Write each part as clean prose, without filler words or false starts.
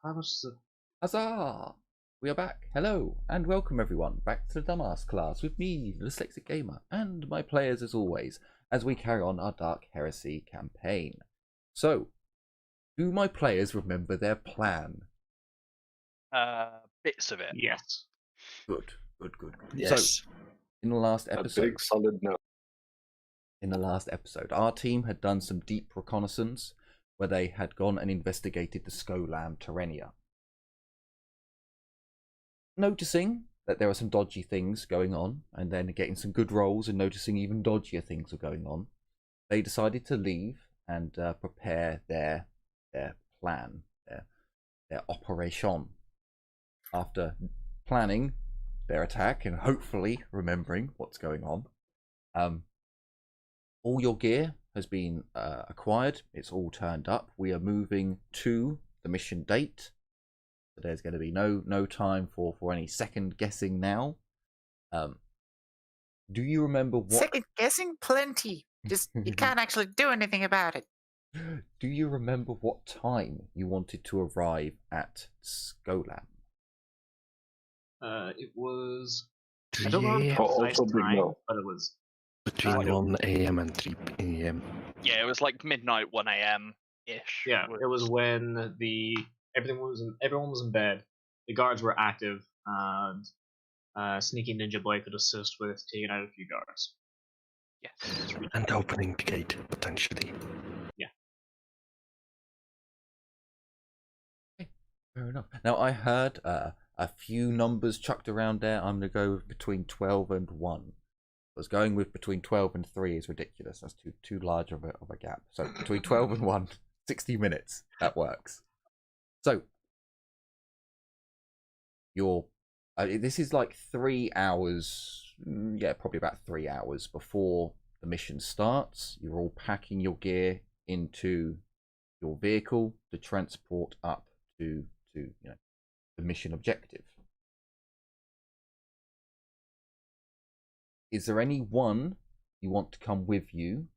how much is it? Huzzah! We are back. Hello, and welcome everyone back to the Dumbass class with me, the Dyslexic Gamer, and my players as always, as we carry on our Dark Heresy campaign. So, do my players remember their plan? Bits of it. Yes. Good. Yes. So, in the last A episode, big solid no. our team had done some deep reconnaissance where they had gone and investigated the Skolam Terrenia. Noticing that there were some dodgy things going on, and then getting some good rolls and noticing even dodgier things were going on, they decided to leave and prepare their plan, their operation. After planning their attack and hopefully remembering what's going on, all your gear has been acquired. It's all turned up. We are moving to the mission date. So there's going to be no time for any second guessing now. Do you remember what? Second guessing? Plenty. Just you can't actually do anything about it. Do you remember what time you wanted to arrive at Skolam? It was. I 3 don't know the a.m. precise Also big time, no. but it was. Between 1 a.m. and 3 a.m. Yeah, it was like midnight, 1 a.m. ish. Yeah, it was when everyone was in bed. The guards were active, and Sneaky Ninja Boy could assist with taking out a few guards. Yes. And opening the gate, potentially. Fair enough. Now I heard a few numbers chucked around there. I'm gonna go with between 12 and 1. I was going with between 12 and 3 is ridiculous. That's too large of a gap. So between 12 and 1, 60 minutes. That works. So this is like 3 hours. Yeah, probably about 3 hours before the mission starts. You're all packing your gear into your vehicle to transport up to the mission objective. Is there anyone you want to come with you,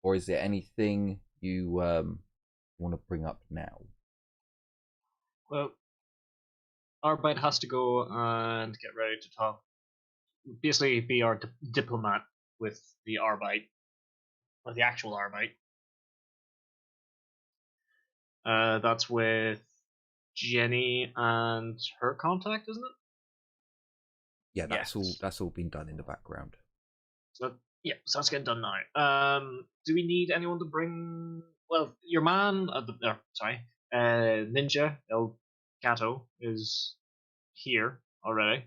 or is there anything you want to bring up now? Well, Arbite has to go and get ready to talk. Basically, be our diplomat with the Arbite, or the actual Arbite. That's with Jenny and her contact, isn't it? Yeah, that's Yes. all been done in the background. So yeah, so that's getting done now. Do we need anyone to bring? Well, your man, Ninja El Gato is here already.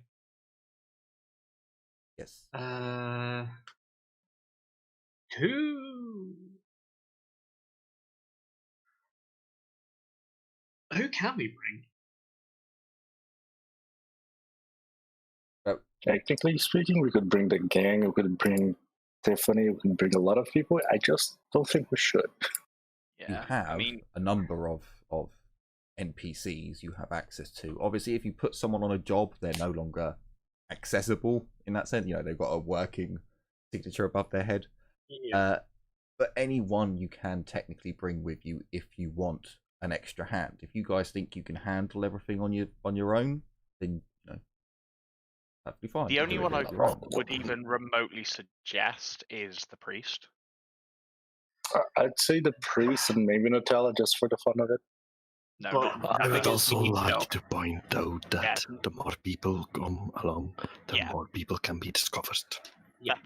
Yes. Who can we bring? Technically speaking, we could bring the gang, we could bring Tiffany, we could bring a lot of people. I just don't think we should. Yeah. You have I mean, a number of NPCs you have access to. Obviously, if you put someone on a job, they're no longer accessible in that sense. You know, they've got a working signature above their head. Yeah. But anyone you can technically bring with you if you want an extra hand. If you guys think you can handle everything on your own, then that'd be fine. the only one I own. would even remotely suggest is the priest. I'd say the priest and maybe Nutella just for the fun of it. No, But not, I I would think also we need to like know. to point out that the more people come along, the Yeah. more people can be discovered. Yeah.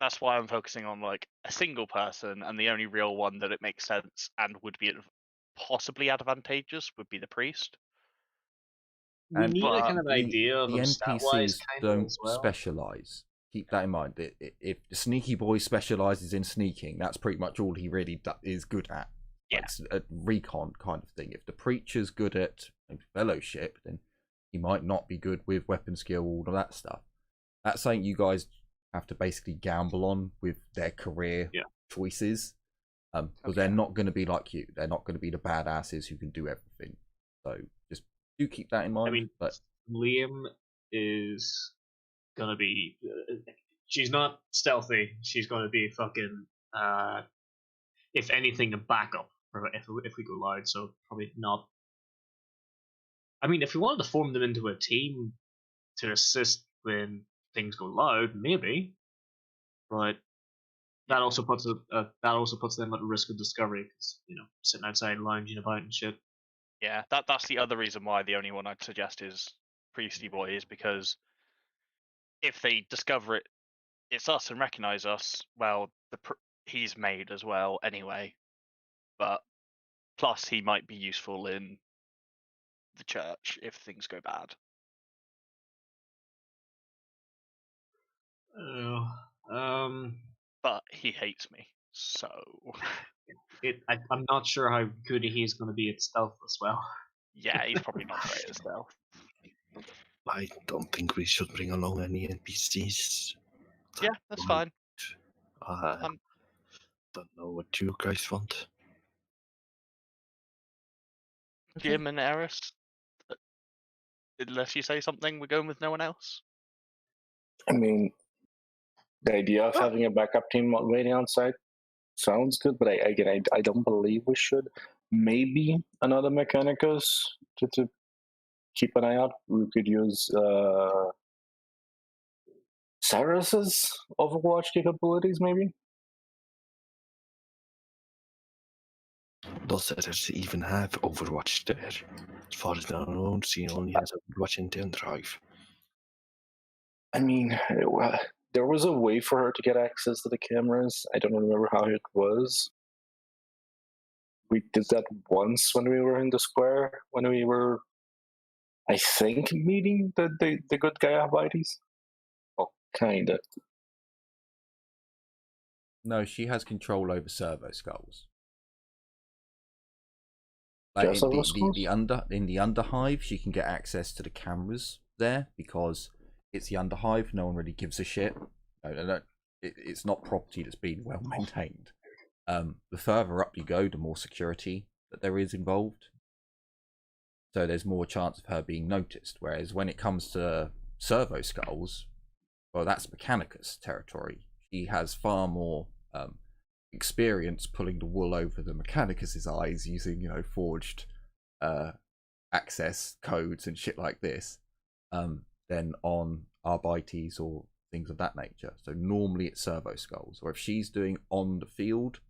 That's why I'm focusing on like a single person, and the only real one that it makes sense and would be possibly advantageous would be the priest. We need a kind of the idea of the them stat-wise NPCs kind of don't as well. specialize. Keep that in mind. If the sneaky boy specializes in sneaking, that's pretty much all he really is good at. Yeah. It's a recon kind of thing. If the preacher's good at fellowship, then he might not be good with weapon skill, all of that stuff. That's something you guys have to basically gamble on with their career choices. Because they're not going to be like you. They're not going to be the badasses who can do everything. So just do keep that in mind. I mean, but Liam is gonna be. She's not stealthy. She's gonna be fucking. If anything, a backup if we go loud. So probably not I mean, if we wanted to form them into a team to assist when things go loud, maybe. But that also puts them at risk of discovery because sitting outside lounging about and shit. Yeah, that's the other reason why the only one I'd suggest is Priesty Boy, is because if they discover it's us and recognize us, well, he's made as well anyway. But plus, he might be useful in the church if things go bad. But he hates me, so I'm not sure how good he's going to be at stealth as well. yeah, he's probably not great at stealth. I don't think we should bring along any NPCs. Yeah, that's fine. Don't know what you guys want. Jim and Eris, unless you say something, we're going with no one else. I mean, the idea of having a backup team waiting on site sounds good, but I don't believe we should. Maybe another Mechanicus to keep an eye out. We could use Cyrus's Overwatch capabilities, maybe. Does Heresy even have Overwatch there? As far as I know, she only has Overwatch in the drive. I mean, there was a way for her to get access to the cameras. I don't remember how it was. We did that once when we were in the square, when we were, I think, meeting the good guy Abites. Well, kinda. No, she has control over servo skulls. Like Just servo skulls? in the Underhive, she can get access to the cameras there because it's the Underhive. No one really gives a shit. No, it's not property that's been well maintained. The further up you go, the more security that there is involved. So there's more chance of her being noticed. Whereas when it comes to servo skulls, well, that's Mechanicus territory. She has far more experience pulling the wool over the Mechanicus's eyes using, forged access codes and shit like this, than on Arbites or things of that nature. So normally it's servo skulls, or if she's doing on the field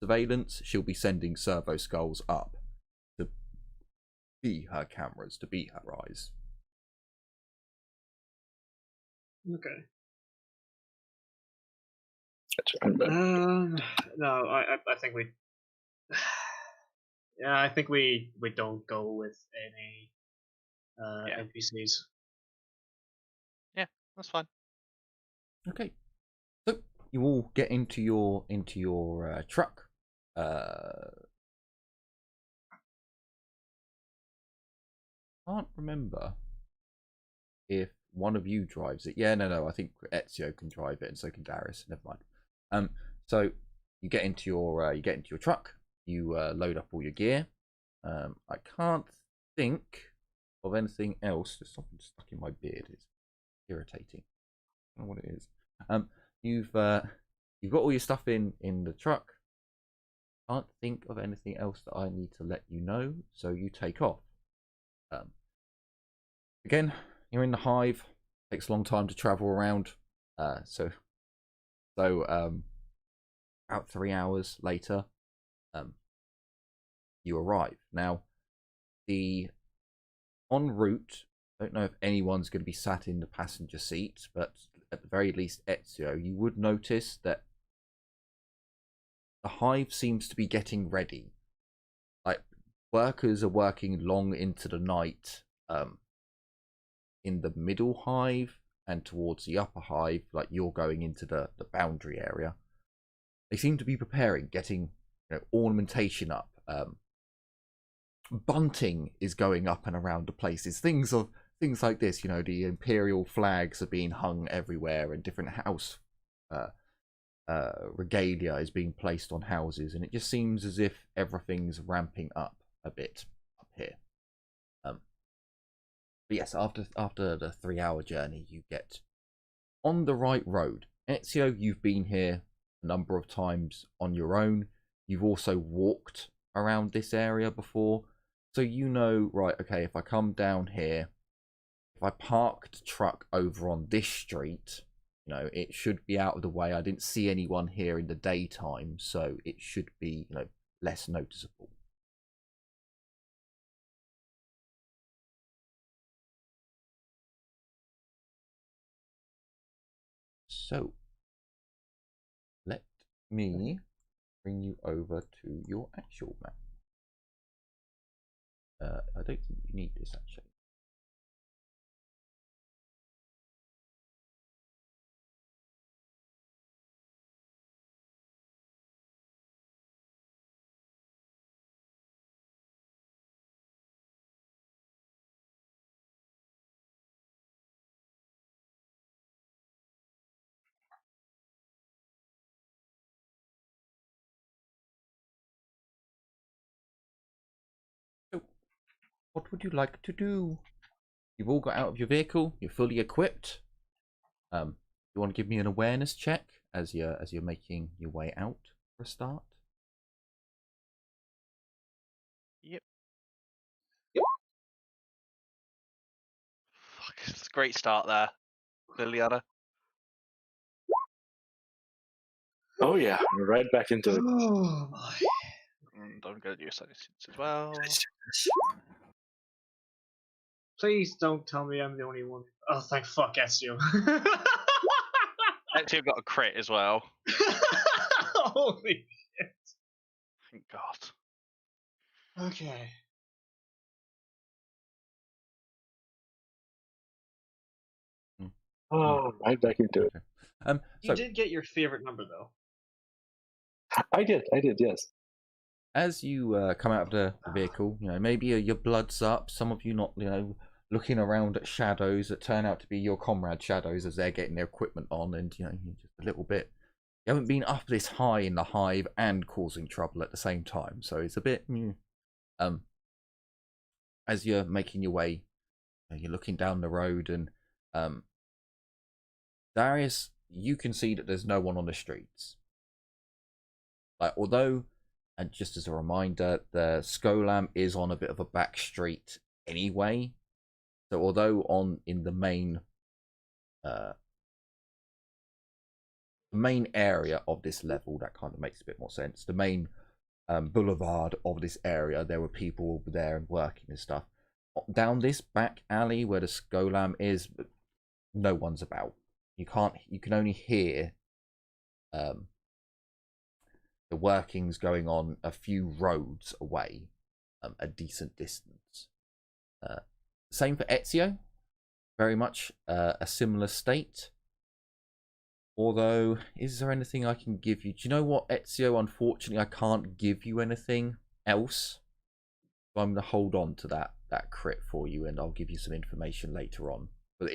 surveillance, she'll be sending servo skulls up to be her cameras, to be her eyes. Okay. Gotcha. No, I think we. Yeah, I think we don't go with any NPCs. Yeah, that's fine. Okay, so you all get into your truck. Can't remember if one of you drives it. Yeah, no. I think Ezio can drive it, and so can Darius. Never mind. So you get into your truck. You load up all your gear. I can't think of anything else. There's something stuck in my beard. It's irritating. I don't know what it is. You've got all your stuff in the truck. Can't think of anything else that I need to let you know. So you take off. Again, you're in the hive. Takes a long time to travel around. So about 3 hours later, you arrive. Now, the en route, I don't know if anyone's going to be sat in the passenger seat, but at the very least, Ezio, you would notice that the hive seems to be getting ready. Like, workers are working long into the night in the middle hive and towards the upper hive, like you're going into the boundary area. They seem to be preparing, getting ornamentation up. Bunting is going up and around the places. Things like this, the imperial flags are being hung everywhere, and different house regalia is being placed on houses, and it just seems as if everything's ramping up a bit up here. But yes, after the 3-hour journey, you get on the right road. Ezio, you've been here a number of times on your own. You've also walked around this area before, So you know, right, okay, if I come down here, if I park the truck over on this street, you know, it should be out of the way. I didn't see anyone here in the daytime, so it should be, you know, less noticeable. So, let me bring you over to your actual map. I don't think you need this actually. So, what would you like to do? You've all got out of your vehicle. You're fully equipped. You want to give me an awareness check as you're making your way out for a start? Yep. Fuck, it's a great start there, Liliana. Oh yeah, we're right back into it. Oh my. And I'm going to do a science as well. Please don't tell me I'm the only one. Oh, thank fuck, Ezio. Actually, I've got a crit as well. Holy. Thank God. Okay. Oh, right back into it. Okay. You did get your favorite number though. I did, yes. As you come out of the vehicle, you know, maybe your blood's up. Some of you not, you know, looking around at shadows that turn out to be your comrade shadows as they're getting their equipment on, and you know, just a little bit. You haven't been up this high in the hive and causing trouble at the same time, so it's a bit. As you're making your way, you're looking down the road, and Darius, you can see that there's no one on the streets. Like, although, and just as a reminder, the Skolam is on a bit of a back street anyway. So although in the main area of this level, that kind of makes a bit more sense. The main boulevard of this area, there were people over there and working and stuff. Down this back alley where the Skolam is, no one's about. You can only hear the workings going on a few roads away, a decent distance. Same for Ezio, very much a similar state. Although, is there anything I can give you? Do you know what, Ezio? Unfortunately, I can't give you anything else. So I'm going to hold on to that crit for you, and I'll give you some information later on. But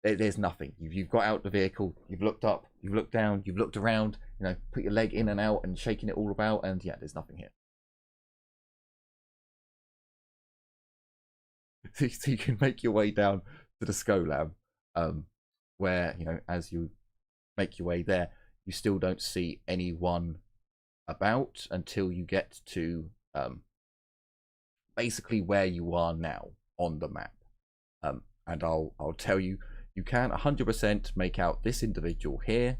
there's nothing. You've got out the vehicle, you've looked up, you've looked down, you've looked around, you know, put your leg in and out and shaking it all about, and yeah, there's nothing here. So you can make your way down to the Skolam, where, you know, as you make your way there, you still don't see anyone about until you get to basically where you are now on the map. And I'll tell you, you can 100% make out this individual here.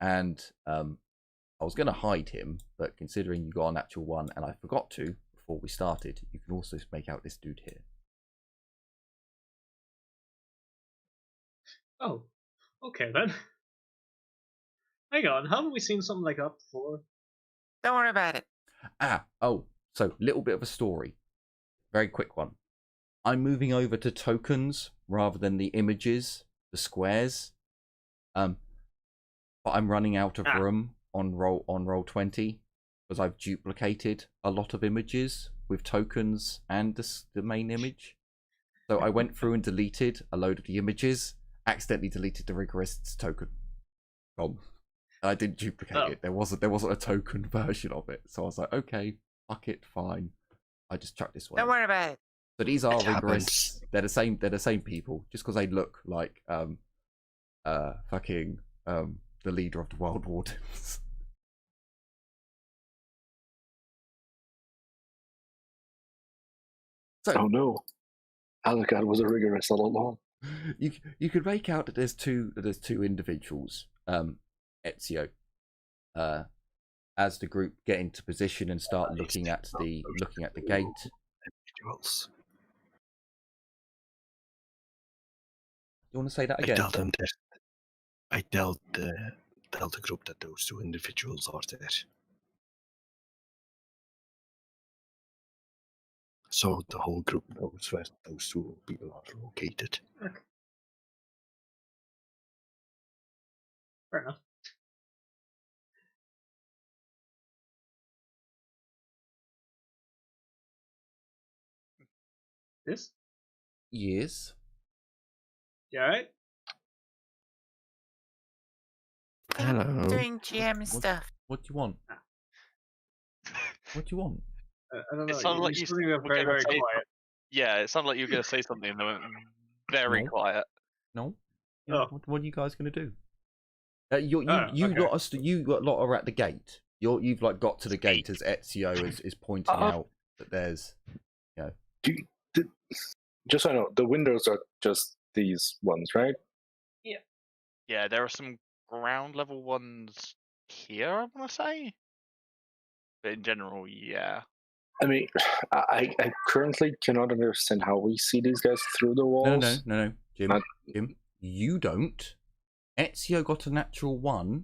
And I was going to hide him, but considering you got a natural one and I forgot to before we started, you can also make out this dude here. Oh, okay then. Hang on, haven't we seen something like that before? Don't worry about it. So little bit of a story. Very quick one. I'm moving over to tokens rather than the images, the squares. But I'm running out of room on roll 20 because I've duplicated a lot of images with tokens and the main image. So I went through and deleted a load of the images, accidentally deleted the rigorist's token. Gone. I didn't duplicate it. There wasn't a token version of it. So I was like, okay, fuck it, fine. I just chucked this one. Don't worry about it. So these are It rigorists. They're the same people, just because they look like fucking the leader of the Wild Wardens. So Oh no, Alucard was a rigorous all along. you could make out that there's two individuals, Ezio, as the group get into position and start looking at the gate. Individuals. You want to say that I again? tell them that. I tell the group that those two individuals are there. So the whole group knows where those two people are located. Okay. Fair enough. This? Yes. You alright? Hello. Doing GM stuff. What do you want? What do you want? I don't know. It sounded like you suddenly went were very, gonna very say quiet. Yeah, it sounded like you were going to say something and then went very No. quiet. No. Oh. What are you guys gonna do? You okay. lot are at the gate. You've like got to the gate as Ezio is pointing out that there's, Just so I know, the windows are just these ones, right? Yeah, there are some ground level ones here, I want to say. But in general, yeah. I mean, I currently cannot understand how we see these guys through the walls. No, Jim, you don't. Ezio got a natural 1.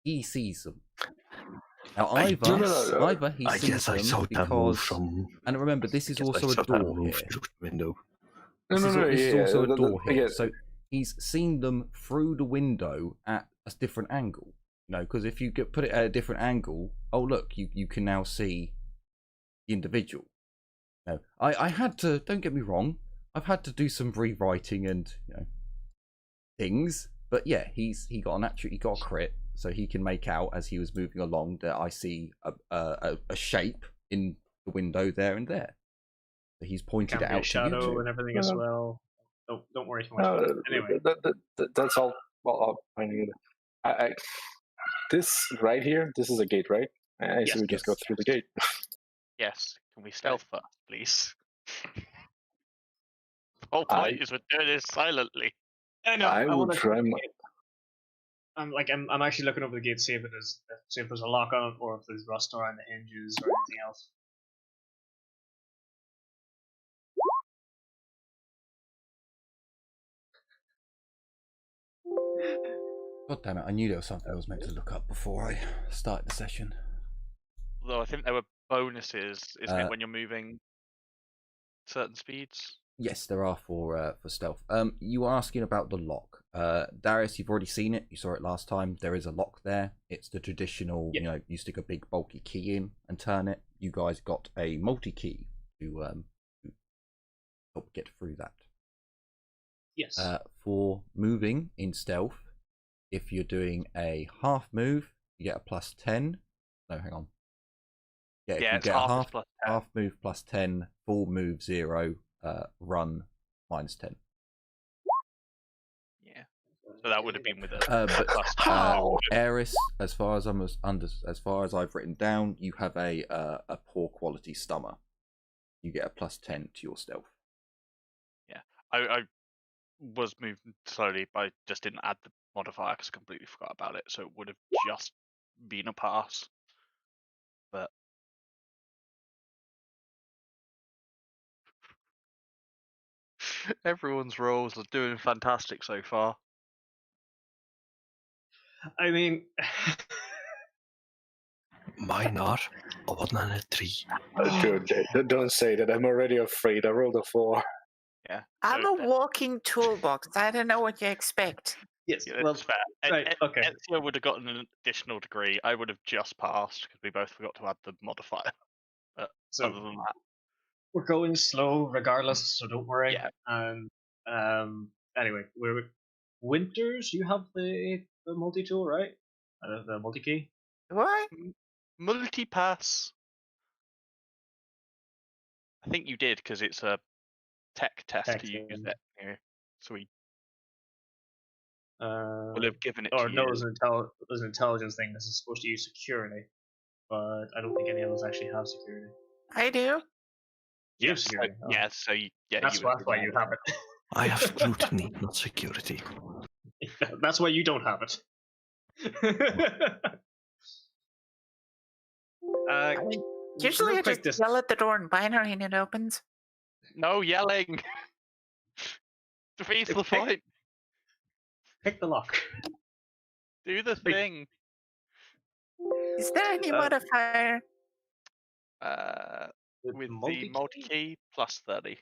He sees them. Now either he I sees guess them I saw that move because, from. and remember, this is also a door here. Through the window. This is also a door here. Yeah. So he's seen them through the window at a different angle. Because if you put it at a different angle, oh look, you can now see the individual. No, I had to. Don't get me wrong. I've had to do some rewriting and things, but yeah, he got a crit, so he can make out as he was moving along that I see a shape in the window there and there. So he's pointed it out to you two. And everything as well. Don't worry too much about it. Anyway, that's all. Well, this right here, this is a gate, right? I Yes, see we just go through the gate. Yes. Can we stealth first, please? The whole point is we're doing this silently. I know. I will try my. I'm actually looking over the gate to see if there's a lock on it or if there's rust around the hinges or anything else. God damn it! I knew there was something I was meant to look up before I started the session. Although I think there were bonuses, isn't it, when you're moving certain speeds? Yes, there are for stealth. You were asking about the lock. Darius, you've already seen it. You saw it last time. There is a lock there. It's the traditional, you stick a big bulky key in and turn it. You guys got a multi-key to help get through that. Yes. For moving in stealth, if you're doing a half move, you get a +10. No, hang on. Yeah, if you get a half move +10, full move 0, run -10. Yeah. So that would have been with a Eris, as far as I've written down, you have a poor quality stummer. You get a +10 to your stealth. Yeah, I was moving slowly, but I just didn't add the modifier because I completely forgot about it. So it would have just been a pass. But everyone's rolls are doing fantastic so far. I mean, Mine are a 1 and a 3. Dude, don't say that. I'm already afraid. I rolled a 4. Yeah. I'm a walking toolbox. I don't know what you expect. yes. Yeah, Well, that's fair. right, okay. Ezio would have gotten an additional degree. I would have just passed because we both forgot to add the modifier. But So other than that, we're going slow regardless, so don't worry. Yeah. And anyway, Winters, you have the multi-tool, right? The multi-key? What? multi-pass. I think you did because it's a tech test to use it. Yeah. So we will have given it to or you. no, it was an intelligence thing. This is supposed to use security, but I don't think any of us actually have security. I do. You Yes, security. Oh. yeah, so That's why you have it. I have scrutiny, not security. That's why you don't have it. I mean, usually real I quick, just yell at the door in binary and it opens. No yelling. Defeats the Pick- point. Pick the lock. Do the Wait. thing. Is there any modifier? With the multi-key plus 30.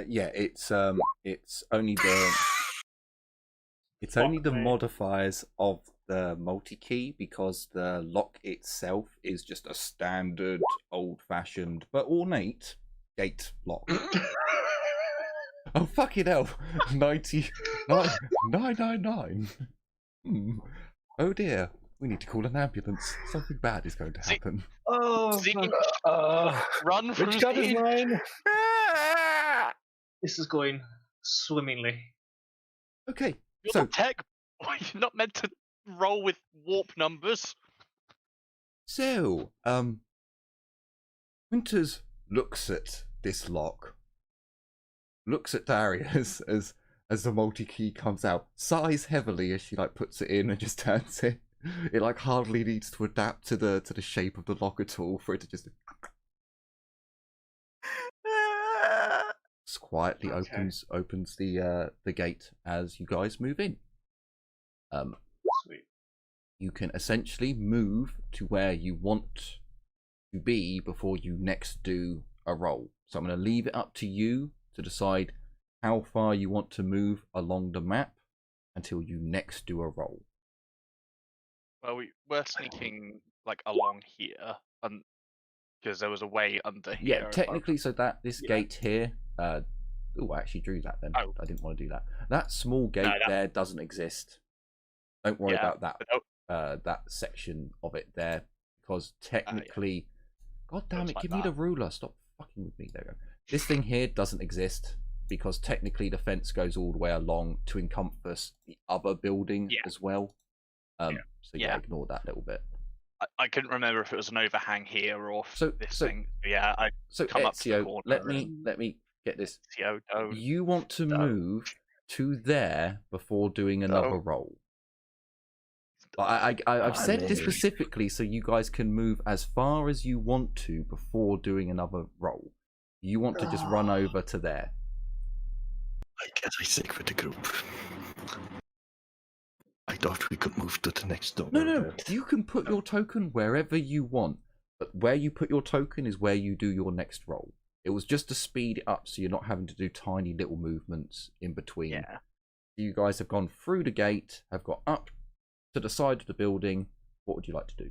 Yeah, it's only the modifiers of the multi-key, because the lock itself is just a standard old-fashioned but ornate gate lock. Oh fucking hell! 999. Oh dear, we need to call an ambulance. Something bad is going to happen. Oh, Siege, run Which from gun is Siege. mine? Ah! this is going swimmingly. Okay, You're so not tech. You're not meant to roll with warp numbers. Winters looks at this lock, looks at Darius as the multi-key comes out, sighs heavily as she like puts it in and just turns it. It like hardly needs to adapt to the shape of the lock at all for it to just quietly Okay. opens the gate as you guys move in. Sweet. You can essentially move to where you want to be before you next do a roll. So I'm going to leave it up to you to decide how far you want to move along the map until you next do a roll. Well, we're sneaking like along here, because there was a way under here. Yeah, technically, so that this Yeah. gate here. Oh, I actually drew that then. Oh. I didn't want to do that. That small gate there doesn't exist. Don't worry about that. That section of it there, because technically, God damn it, like give me the ruler. Stop fucking with me. There you go. This thing here doesn't exist because technically the fence goes all the way along to encompass the other building as well. So ignore that little bit. I couldn't remember if it was an overhang here or this thing. Yeah, so come up to the Ezio, corner. let me get this. Ezio, don't. You want to move to there before doing another roll. I've said this specifically so you guys can move as far as you want to before doing another roll. You want to just run over to there. I guess I stick with the group. I thought we could move to the next door. No. You can put your token wherever you want, but where you put your token is where you do your next roll. It was just to speed it up so you're not having to do tiny little movements in between. Yeah. You guys have gone through the gate, have got up to the side of the building. What would you like to do?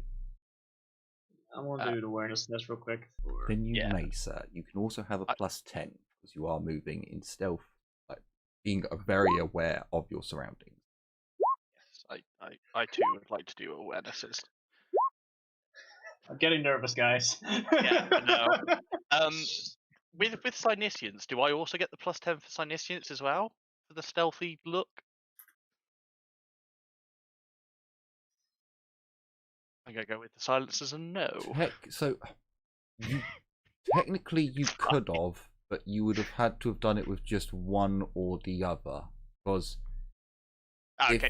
I want to do the awareness test real quick. Then you may, sir. You can also have a plus 10 because you are moving in stealth, like being very aware of your surroundings. Yes, I too would like to do awarenesses. I'm getting nervous, guys. Yeah, I know. With Cynicians, do I also get the plus 10 for Cynicians as well? For the stealthy look? I'm going to go with the silencers and no. Technically you could have, but you would have had to have done it with just one or the other. Because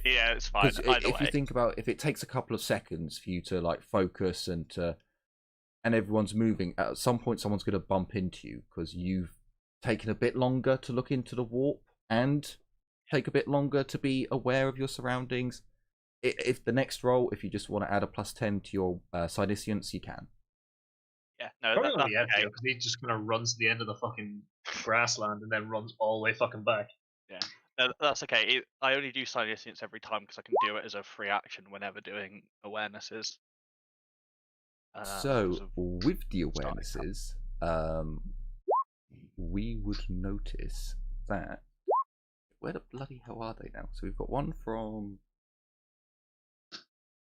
yeah, it's fine. If you think about, if it takes a couple of seconds for you to like focus and everyone's moving, at some point someone's going to bump into you because you've taken a bit longer to look into the warp and take a bit longer to be aware of your surroundings. If the next roll, if you just want to add a plus 10 to your Cynicians, you can. Yeah, no, Probably that's okay. Because he just kind of runs to the end of the fucking grassland and then runs all the way fucking back. Yeah, no, that's okay. I only do Cynicians every time because I can do it as a free action whenever doing awarenesses. So, with the awarenesses, we would notice that... Where the bloody hell are they now? So we've got one from...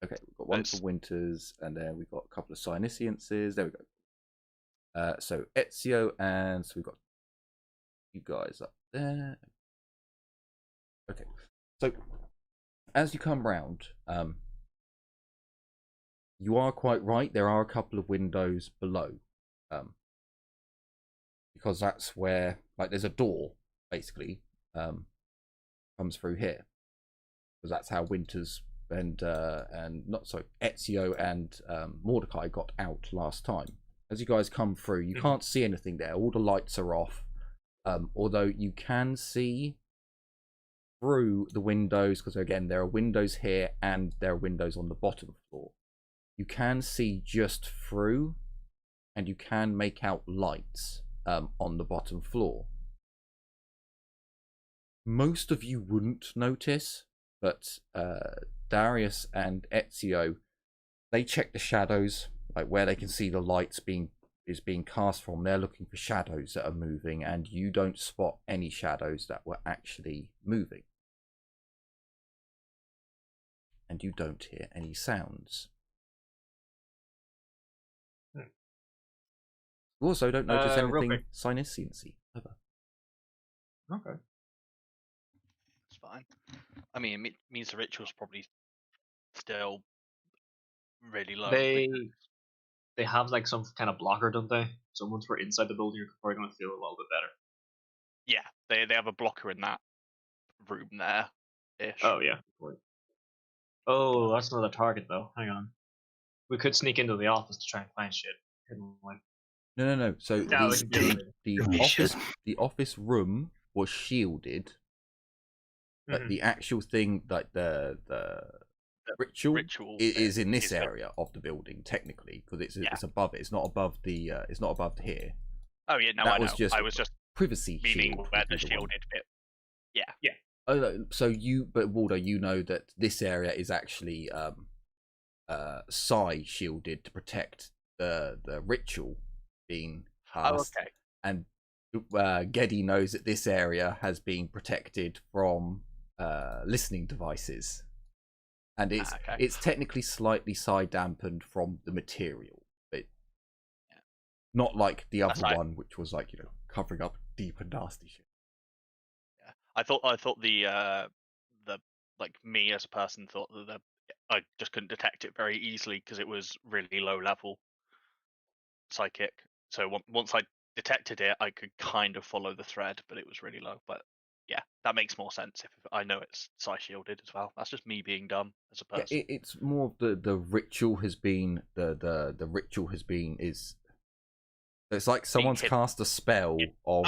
Okay, we've got one for Winters, and then we've got a couple of Cyniciances. There we go. So Ezio, and so we've got you guys up there. Okay, so as you come round, you are quite right. There are a couple of windows below, because that's where, like, there's a door basically comes through here, because that's how Winters and Ezio and Mordecai got out last time. As you guys come through, you can't see anything there. All the lights are off, although you can see through the windows, because again there are windows here and there are windows on the bottom floor. You can see just through, and you can make out lights on the bottom floor. Most of you wouldn't notice, but Darius and Ezio, they check the shadows, like where they can see the lights being cast from. They're looking for shadows that are moving, and you don't spot any shadows that were actually moving. And you don't hear any sounds. You also don't notice anything Sinisiancy ever. Okay. It's fine. I mean, it means the ritual's probably still really low. They have like some kind of blocker, don't they? So once we're inside the building, you're probably going to feel a little bit better. Yeah, they have a blocker in that room there. Ish. Oh yeah. Oh, that's another target though. Hang on. We could sneak into the office to try and find shit. No. So Yeah, we can do it. the office room was shielded, but the actual thing, like the ritual is in this area of the building technically, because it's above it. It's not above the here. Oh yeah, no, that I know. I was just privacy meaning shield where the shielded bit. Yeah. Oh, so but Waldo, you know that this area is actually psi shielded to protect the ritual being cast. Oh, okay. And Geddy knows that this area has been protected from listening devices, and it's technically slightly psi dampened from the material, but not like the other one, which was like, covering up deep and nasty shit. Yeah, I thought the like me as a person thought that I just couldn't detect it very easily because it was really low level psychic. So once I detected it, I could kind of follow the thread, but it was really low. But yeah, that makes more sense if I know it's psi shielded as well. That's just me being dumb as a person. Yeah, it's more of the ritual has been the ritual has been is. It's like someone's cast a spell of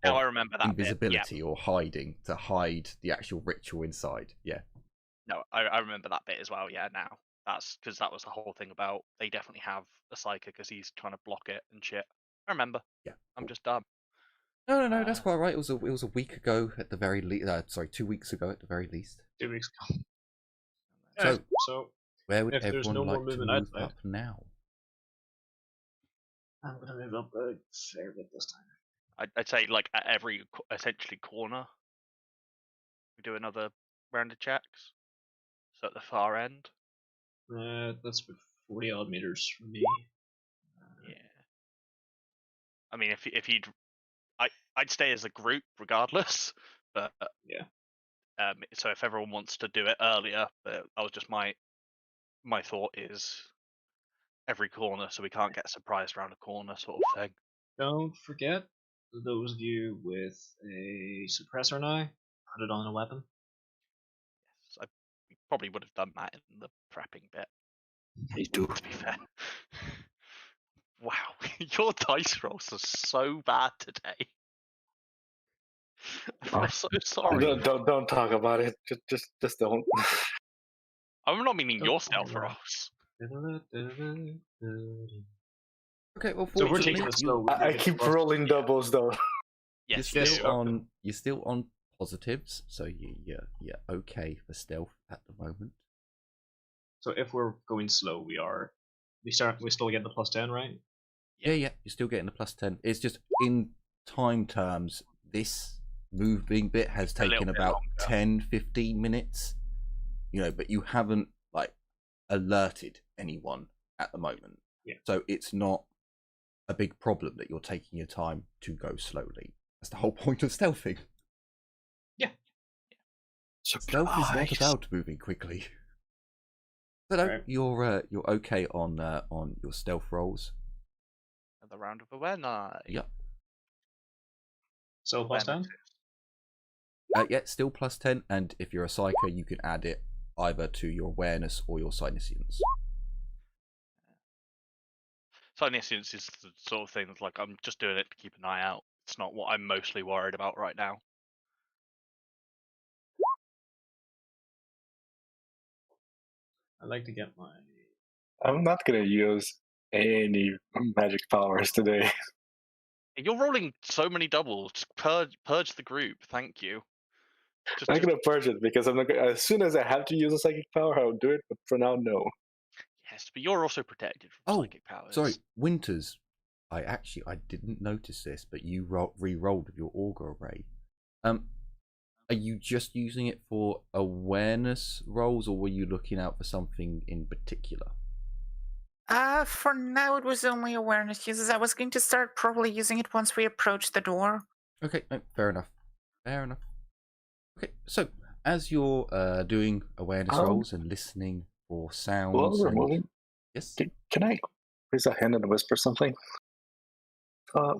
I remember that invisibility or hiding to hide the actual ritual inside. Yeah. No, I remember that bit as well. Yeah, now that's because that was the whole thing about they definitely have a psychic because he's trying to block it and shit. I remember. Yeah. I'm just dumb. No, that's quite right. It was a week ago at the very least. Sorry, 2 weeks ago at the very least. 2 weeks ago. So where would everyone like to move up now? I'm gonna move up a fair bit this time. I'd say like at every essentially corner, we do another round of checks. So at the far end. That's about 40 odd meters from me. Yeah. I mean, if you'd, I'd stay as a group regardless, but yeah. So if everyone wants to do it earlier, that was just my thought is every corner, so we can't get surprised around a corner sort of thing. Don't forget, those of you with a suppressor now, put it on a weapon. Yes, I probably would have done that in the prepping bit. Please do. To be fair. Wow, your dice rolls are so bad today. I'm so sorry. Don't talk about it. Just don't. I'm not meaning your stealth rolls. Okay, well, so we're taking this slow. I keep rolling doubles though. Yes, you're still on positives, so you're okay for stealth at the moment. So if we're going slow, we still get the +10, right? Yeah, you're still getting the +10. It's just in time terms, this moving bit has taken about 10-15 minutes, but you haven't like alerted anyone at the moment. Yeah. So it's not a big problem that you're taking your time to go slowly. That's the whole point of stealthing. Yeah. Stealth is not about moving quickly. So no, Right. you're okay on your stealth rolls. Another round of awareness. Yep. So plus 10? Yeah, still plus 10, and if you're a psycho, you can add it either to your awareness or your psyniscience. Psyniscience is the sort of thing that's like, I'm just doing it to keep an eye out. It's not what I'm mostly worried about right now. I'd like to get my... I'm not gonna use any magic powers today. You're rolling so many doubles. Just purge the group. Thank you. I'm not gonna purge it because I'm not gonna, as soon as I have to use a psychic power, I'll do it. But for now, no. Yes, but you're also protected from psychic powers. Sorry, Winters. I didn't notice this, but you re-rolled with your augur array. Are you just using it for awareness rolls, or were you looking out for something in particular? For now it was only awareness uses. I was going to start probably using it once we approach the door. Okay, no, fair enough. Fair enough. Okay, so as you're doing awareness rolls and listening for sounds, While we're moving, yes, can I raise a hand and whisper something?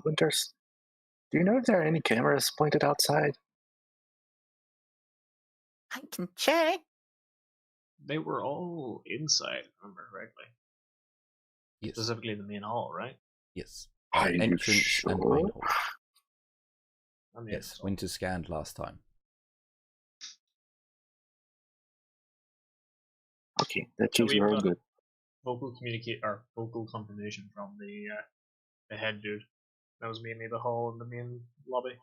Winters, do you know if there are any cameras pointed outside? I can check. They were all inside, if I remember correctly. yes, Specifically the main hall, right? yes. Are you Entrance and sure? main hall. And the Yes, entrance hall. Winter scanned last time. Okay, that So means we've we're all got good. vocal confirmation from the head dude. That was mainly the hall and the main lobby.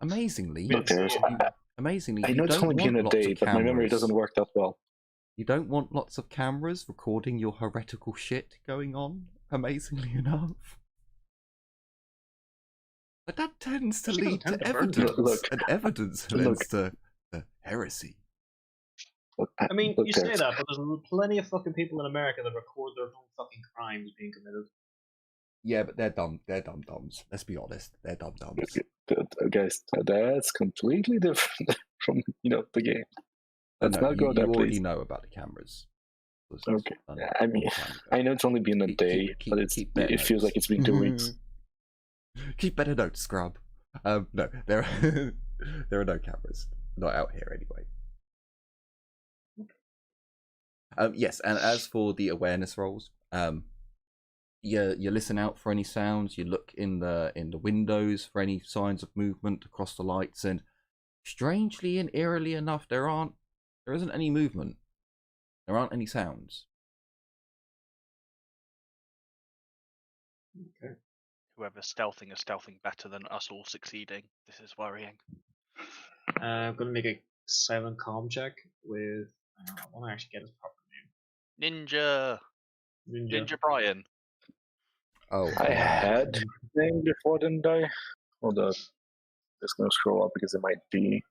Amazingly, Look, there's, amazingly, I you know it's don't only want been a lots day, of but my memory cameras. doesn't work that well. You don't want lots of cameras recording your heretical shit going on, amazingly enough. But that tends to Especially lead doesn't to tend to burn evidence, Look, and evidence look. leads to heresy. Look, I mean, look, you say there's- that, but there's plenty of fucking people in America that record their own fucking crimes being committed. Yeah, but they're dumb. They're dum-dums. Let's be honest. They're dum-dums. Guys, that's completely different from the game. Let's No, not go you there, already please. know about the cameras. Okay. Done I a mean, long time ago. I know it's only been a day, but it feels like it's been 2 weeks. Keep better notes, scrub. No, there there are no cameras. Not out here anyway. Yes, and as for the awareness rolls, you listen out for any sounds. You look in the windows for any signs of movement across the lights, and strangely and eerily enough, there isn't any movement. There aren't any sounds. Okay. Whoever's stealthing is stealthing better than us all succeeding. This is worrying. I'm gonna make a silent comm check with. I want to actually get his proper Ninja! name. Ninja Brian. Oh, I had name before, didn't I? Hold up. Just gonna scroll up because it might be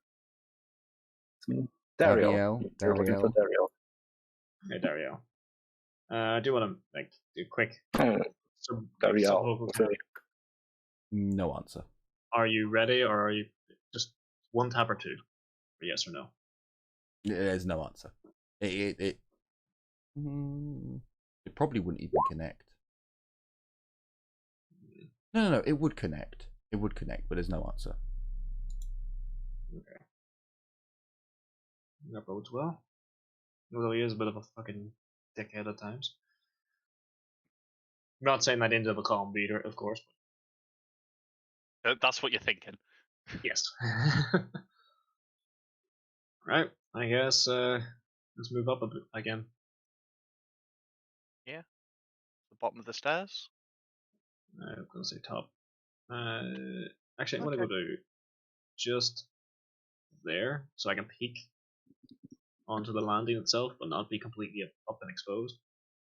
Daryl. You're looking for Daryl. Hey, Dario. I do want to do quick. Daryl. no answer. Are you ready, or are you just one tap or two? Or yes or no? There's no answer. It probably wouldn't even connect. No, it would connect. It would connect, but there's no answer. Okay. That bodes well. Although he is a bit of a fucking dickhead at times. I'm not saying that into the calm beater, of course. That's what you're thinking. Yes. Right. I guess let's move up a bit again. Yeah. The bottom of the stairs. I'm gonna say top. Actually, I'm gonna go to just there, so I can peek onto the landing itself, but not be completely up and exposed.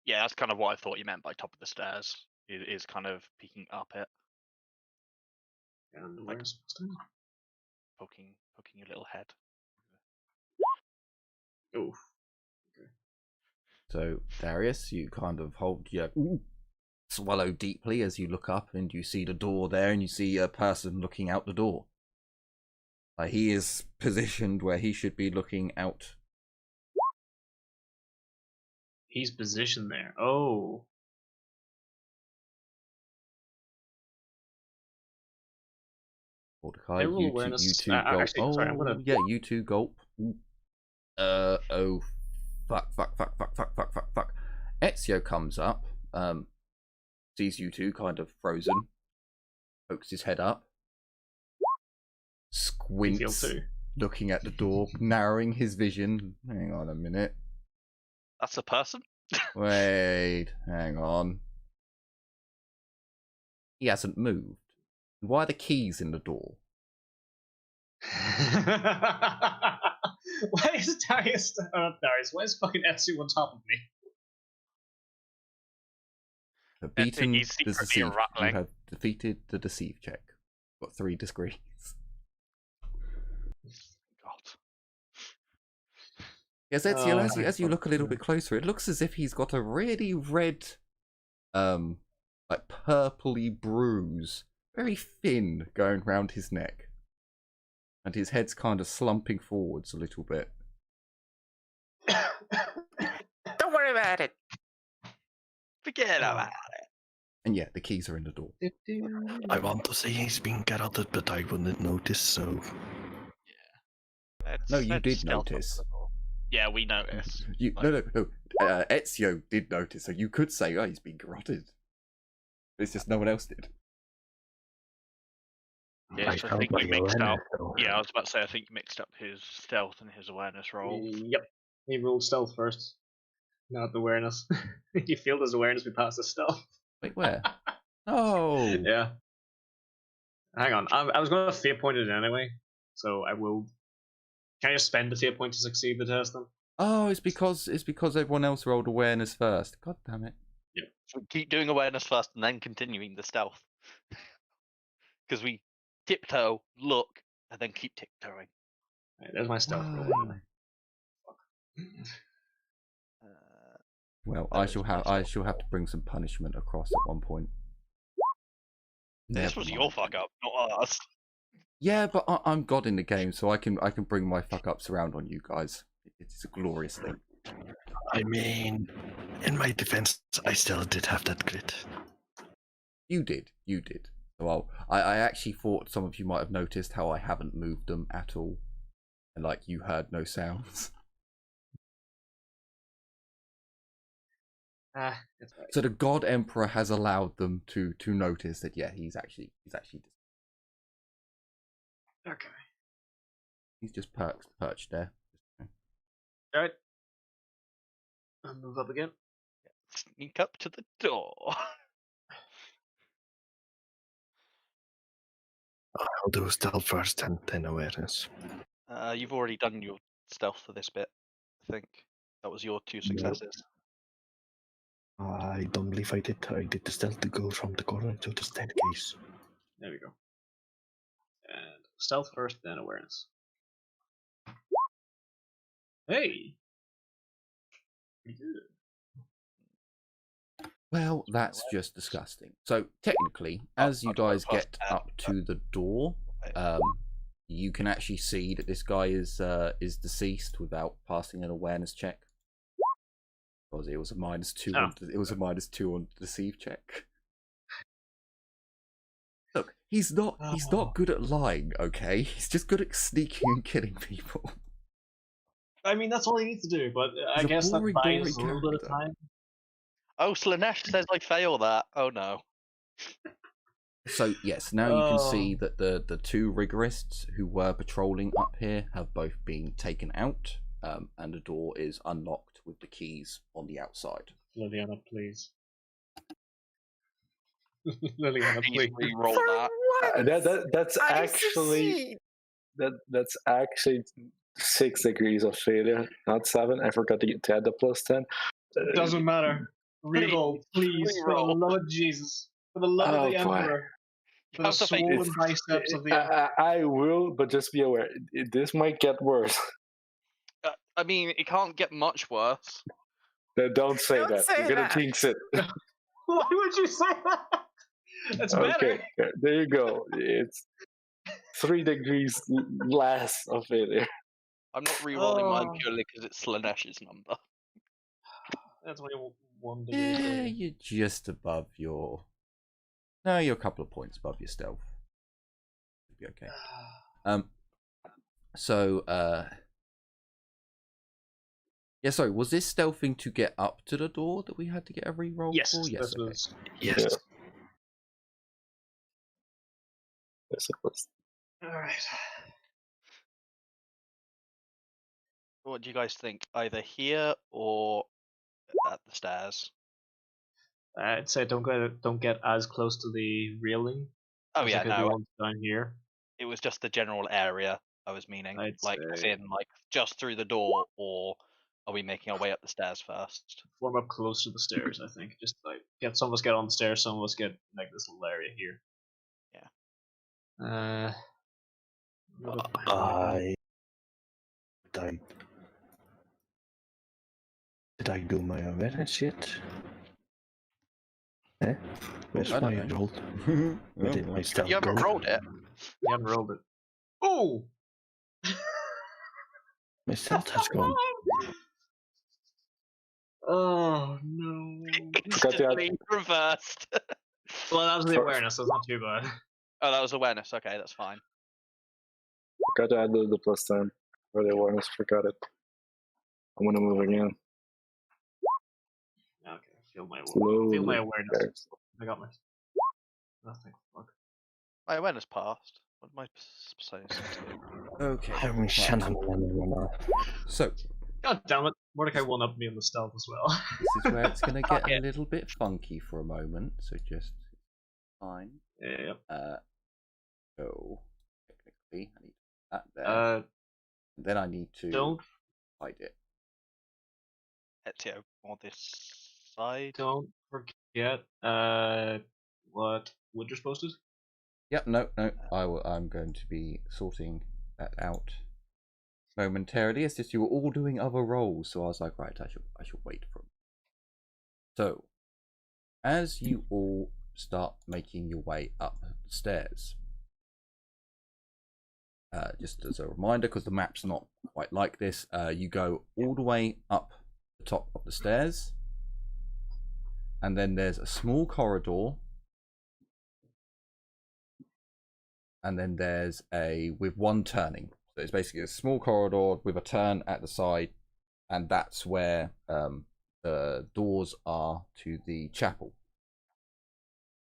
Yeah, that's kind of what I thought you meant by top of the stairs. It is kind of peeking up it, And Like- where's poking your little head. oh, So, Darius, you kind of hold your swallow deeply as you look up and you see the door there, and you see a person looking out the door. He is positioned where he should be looking out He's positioned there. Oh. Mordecai, roll you awareness. two gulp. Actually, sorry, I'm gonna. Yeah, you two gulp. Oh, fuck. Ezio comes up, sees you two kind of frozen, pokes his head up, squints, looking at the door, narrowing his vision. Hang on a minute. That's a person? Wait, hang on. He hasn't moved. Why are the keys in the door? Why is Darius? Darius, why is fucking Ezio on top of me? Have beaten the He's secretly deceive. You rattling. have defeated the deceive check. Got 3 degrees. God. Yes, Ezio, as you fuck. look a little bit closer, it looks as if he's got a really red, like purpley bruise, very thin, going round his neck. And his head's kind of slumping forwards a little bit. Don't worry about it. Forget about it. And yeah, the keys are in the door. I want to say he's been garroted, but I wouldn't notice, so... No, you did notice. Yeah, we noticed. No. Ezio did notice, so you could say, oh, he's been garroted. It's just no one else did. Yeah, I so I felt think like you mixed awareness, up. though. Yeah, I was about to say, I think you mixed up his stealth and his awareness roll. Yep. He rolled stealth first. Not the awareness. He failed his awareness, we passed his stealth. Wait, where? Oh! Yeah. Hang on. I was going to fate point it anyway, so I will. Can I just spend the fate point to succeed the test then? Oh, it's because everyone else rolled awareness first. God damn it. Yep. So keep doing awareness first and then continuing the stealth. Because we tiptoe, look, and then keep tiptoeing. Right, there's my stealth roll. Well, I shall have to bring some punishment across at one point. This Never was mind. your fuck up, not ours. Yeah, but I'm God in the game, so I can bring my fuck ups around on you guys. It's a glorious thing. I mean, in my defense, I still did have that grit. You did. Well, I actually thought some of you might have noticed how I haven't moved them at all, and like you heard no sounds. It's right. So the God Emperor has allowed them to notice that he's actually Okay. he's just perched there. Alright. I'll move up again. Sneak up to the door. I'll do stealth first and then awareness. You've already done your stealth for this bit, I think. That was your 2 successes. I don't believe I did. I did the stealth to go from the corner to the staircase. There we go. And stealth first, then awareness. Hey! Pretty good. Well, that's just disgusting. So technically, as you guys get up to the door, you can actually see that this guy is deceased without passing an awareness check. Because it was a -2. It was a -2 on the deceive check. Look, he's not good at lying. Okay, he's just good at sneaking and killing people. I mean, that's all he needs to do, but I He's a guess that boring, buys boring a little bit of character. time. Oh, Slanesh says I fail that. Oh no. So yes, now you can see that the 2 rigorists who were patrolling up here have both been taken out, and the door is unlocked with the keys on the outside. Liliana, please. Liliana, Please please. re-roll For that. what? That's I actually succeed. that's actually 6 degrees of failure, not 7. I forgot to add the +10. Doesn't matter. Reroll, please, for the Reroll. love of Jesus. For the love of the Oh, boy. Emperor. For the Have to make swollen biceps of the Emperor. I will, but just be aware, this might get worse. I mean, it can't get much worse. Don't say Don't that. say You're gonna that. jinx it. Why would you say that? It's better. Okay, there you go. It's 3 degrees less of failure. I'm not re-rolling mine Oh. purely because it's Slanesh's number. That's only 1 degree. Yeah, you're just above your. No, you're a couple of points above your stealth. You'll be okay. So, yeah, sorry, was this stealthing to get up to the door that we had to get a reroll Yes, for? this Okay. was. Yes. Yeah. Yes, it was. Alright. What do you guys think? Either here or at the stairs? I'd say don't get as close to the railing. Oh yeah, there could be no, ones down here. it was just the general area I was meaning. I'd Like, as say in, like, just through the door, or are we making our way up the stairs first? form up close to the stairs. I think just like some of us get on the stairs, some of us get like this little area here. Yeah. Did I do my awareness yet? Eh? Where's I don't my know. roll? Where did my stealth You haven't go? rolled it. You haven't rolled it. Oh! My stealth has gone. Oh no! Instantly reversed. Well, that was the awareness, so it's not too bad. Oh, that was awareness. Okay, that's fine. Forgot to add the plus 10 for the awareness. Forgot it. I'm gonna move again. Okay, feel my Slowly. awareness. I got my nothing. Fuck. My awareness passed. What am I saying? Okay. So, God damn it! Mordecai won up me on the stealth as well. this is where it's going to get a little bit funky for a moment, so just fine. Yeah. So, technically, I need that there. Then I need to Don't hide it. Ezio, on this side. don't forget what Winter's posted. Yep, no, I'm going to be sorting that out momentarily. It's just you were all doing other roles, so I was like, right, I should wait for them. So, as you all start making your way up the stairs, just as a reminder, because the map's not quite like this, you go all the way up the top of the stairs, and then there's a small corridor. And then there's with one turning. So it's basically a small corridor with a turn at the side, and that's where the doors are to the chapel.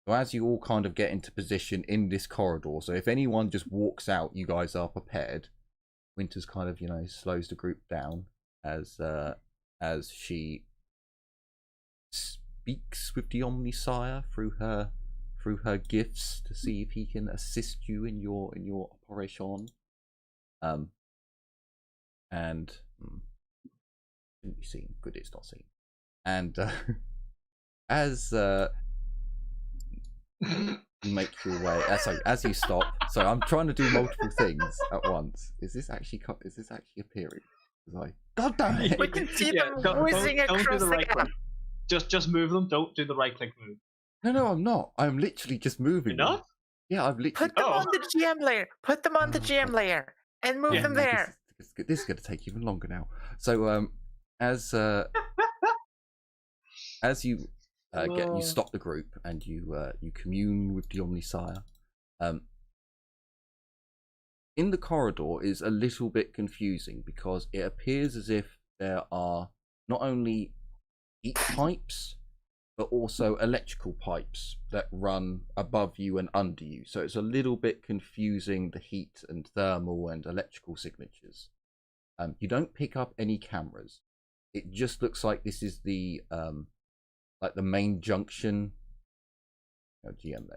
So as you all kind of get into position in this corridor, so if anyone just walks out, you guys are prepared. Winter's kind of, slows the group down as she speaks with the Omnisire through her gifts to see if he can assist you in your operation. And shouldn't be seen. Good, it's not seen. And as you make your way, as you stop. So I'm trying to do multiple things at once. Is this actually appearing? God damn it! We can see them don't whizzing do across the the right gap. click. Just move them. Don't do the right click move. No, I'm not. I'm literally just moving. You're not? Yeah, I've literally. Put them on the GM layer. Put them on the GM layer and move them there. This is going to take even longer now. So, as you you stop the group and you commune with the Omnisire. In the corridor is a little bit confusing because it appears as if there are not only heat pipes but also electrical pipes that run above you and under you. So it's a little bit confusing, the heat and thermal and electrical signatures. You don't pick up any cameras. It just looks like this is the main junction. Oh, GM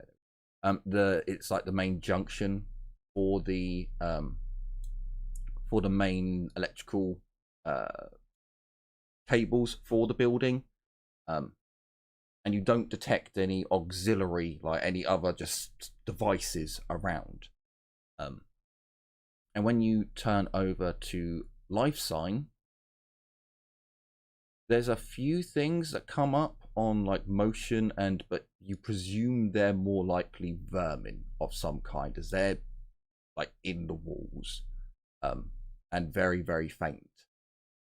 there. It's like the main junction for the main electrical cables for the building. And you don't detect any auxiliary, like any other just devices around. And when you turn over to Life Sign, there's a few things that come up on like motion, but you presume they're more likely vermin of some kind, as they're like in the walls, and very, very faint.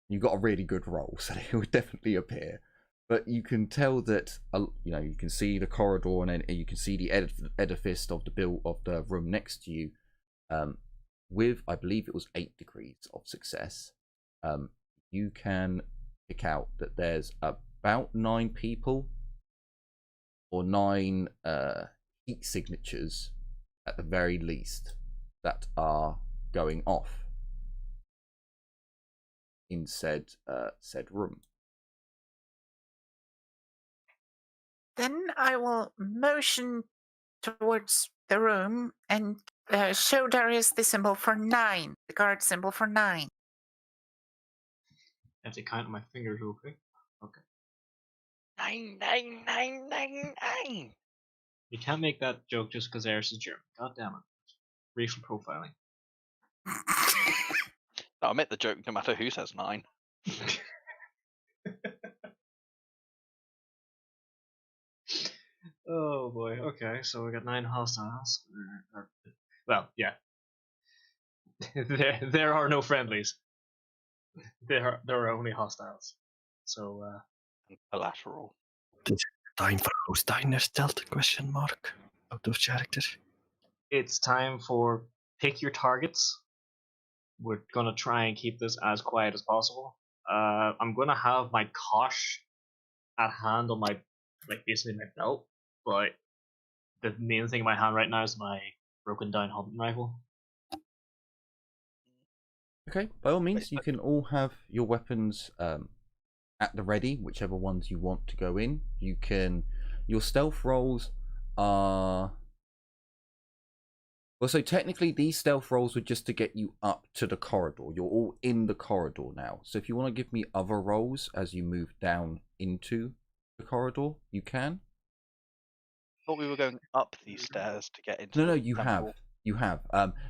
You got a really good roll, so they would definitely appear. But you can tell that you can see the corridor, and then you can see the edifice of the room next to you. With, I believe it was 8 degrees of success, you can pick out that there's about 9 people or 9 heat signatures at the very least that are going off in said room. Then I will motion towards the room and show Darius the symbol for 9, the guard symbol for 9. I have to count on my fingers real quick. Okay. 9, 9, 9, 9, 9. You can't make that joke just because Eris is German. God damn it. Racial profiling. I'll make the joke no matter who says 9. Oh boy. Okay, so we got 9 hostiles. Well, yeah. there are no friendlies. There are only hostiles. So Collateral. This time for Hosteiner stealth question mark out of character. it's time for pick your targets. We're gonna try and keep this as quiet as possible. I'm gonna have my Kosh at hand on my basically my belt, but the main thing in my hand right now is my broken down hunting rifle. Okay, by all means, you can all have your weapons at the ready, whichever ones you want to go in. You can. Your stealth rolls are. Well, so technically, these stealth rolls were just to get you up to the corridor. You're all in the corridor now. So if you want to give me other rolls as you move down into the corridor, you can. I thought we were going up these stairs to get into. No, the you temple. have. You have.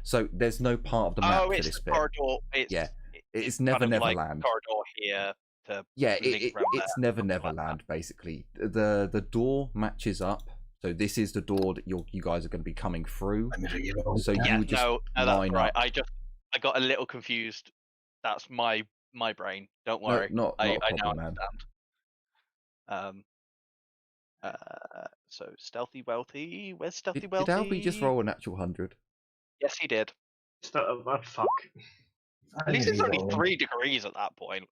So there's no part of the map Oh, for it's this the bit. corridor. Yeah, it's kind Never of like Neverland. corridor here to Yeah, link around it's there. Never Neverland, basically. The door matches up. So this is the door that you guys are going to be coming through. I'm really old. So Yeah, you just no, that's line right. up. I got a little confused. That's my brain. Don't worry. Not a I now problem, man. understand. So stealthy wealthy. Where's stealthy Did wealthy? Albie just roll a natural 100? Yes, he did. Fuck. At least it's only Really 3 degrees at that point.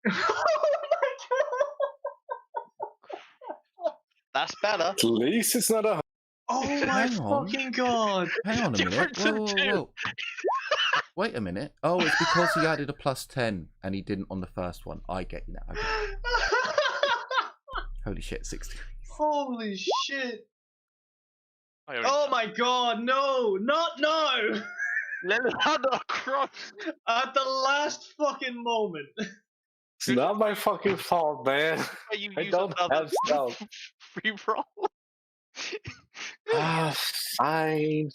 That's better. At least it's not a. Oh my Hang on. fucking god! Hang on a minute. Difference of Whoa, whoa, 2. whoa. Wait a minute. Oh, it's because he added a +10 and he didn't on the first one. I get you now. I get you. Holy shit, 60. Holy shit! I only- Oh my god, no! Not now! Liliana Cross. At the last fucking moment. It's not my fucking fault, man. You I use don't another have stealth. free roll. Fine.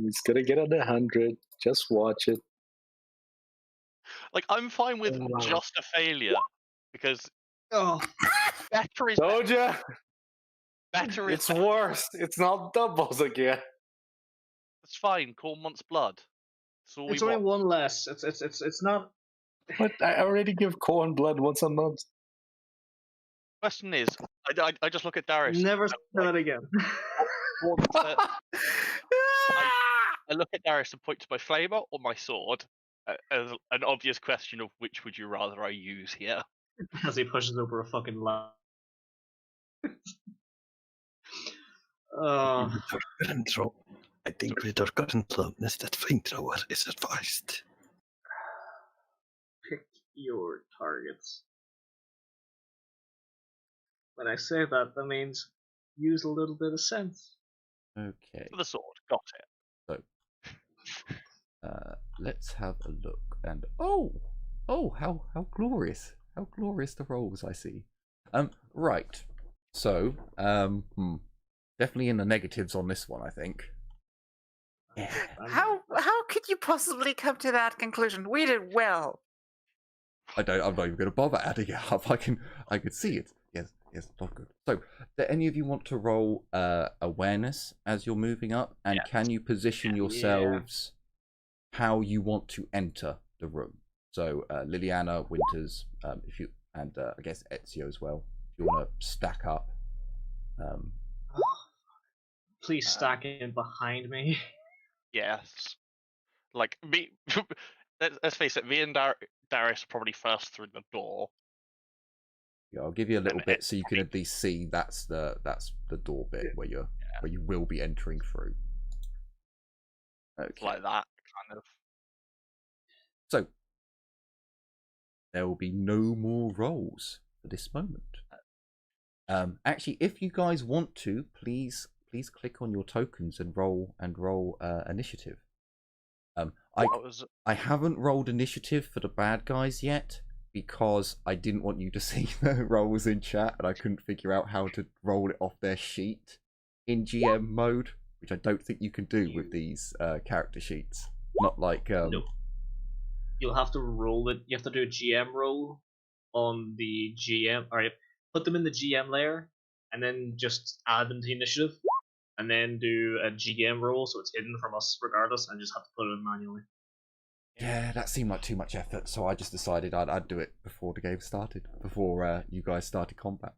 He's gonna get on 100. Just watch it. Like, I'm fine with Wow. just a failure because Oh, better is Told ya. better is It's worse. It's not doubles again. It's fine. Call month's blood. That's all it's we only want. one less. It's not. But I already give corn blood once a month. Question is, I just look at Darius. Never say that again. I look at Darius and point to my flamer or my sword as an obvious question of which would you rather I use here. As he pushes over a fucking line. Current throw. I think with our current loudness that flamethrower is advised. Pick your targets. When I say that, that means use a little bit of sense. Okay. For the sword, got it. Let's have a look. And how glorious! How glorious the rolls I see. Right. So, definitely in the negatives on this one, I think. Yeah. How could you possibly come to that conclusion? We did well. I'm not even going to bother adding it up. I can see it. Yes, not good. So, do any of you want to roll awareness as you're moving up? And Yes. can you position yourselves how you want to enter the room? So, Liliana, Winters, if you and I guess Ezio as well. If you want to stack up. Please stack in behind me. Yes. Like, me. Let's face it, me and Darius are probably first through the door. Yeah, I'll give you a little And bit so you can at least see that's the door bit where you will be entering through. Okay. Like that, kind of. So there will be no more rolls for this moment. Actually, if you guys want to, please click on your tokens and roll initiative. I haven't rolled initiative for the bad guys yet because I didn't want you to see the rolls in chat, and I couldn't figure out how to roll it off their sheet in GM mode, which I don't think you can do with these character sheets. Not like No. You'll have to roll it. You have to do a GM roll on the GM. Alright, put them in the GM layer, and then just add them to the initiative, and then do a GM roll so it's hidden from us regardless, and just have to put it in manually. Yeah, that seemed like too much effort, so I just decided I'd do it before the game started, before you guys started combat.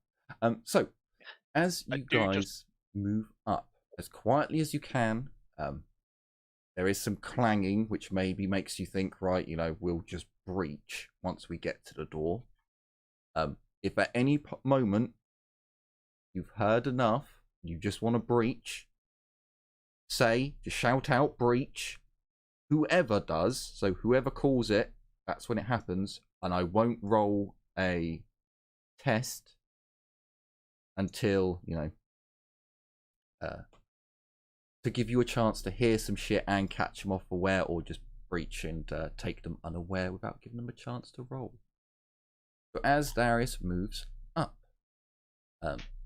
So as you guys move up as quietly as you can, there is some clanging, which maybe makes you think, right, you know, we'll just breach once we get to the door. If at any moment you've heard enough, you just want to breach, just shout out breach. Whoever does, so whoever calls it, that's when it happens, and I won't roll a test until, you know, to give you a chance to hear some shit and catch them off aware, or just breach and take them unaware without giving them a chance to roll. So as Darius moves up,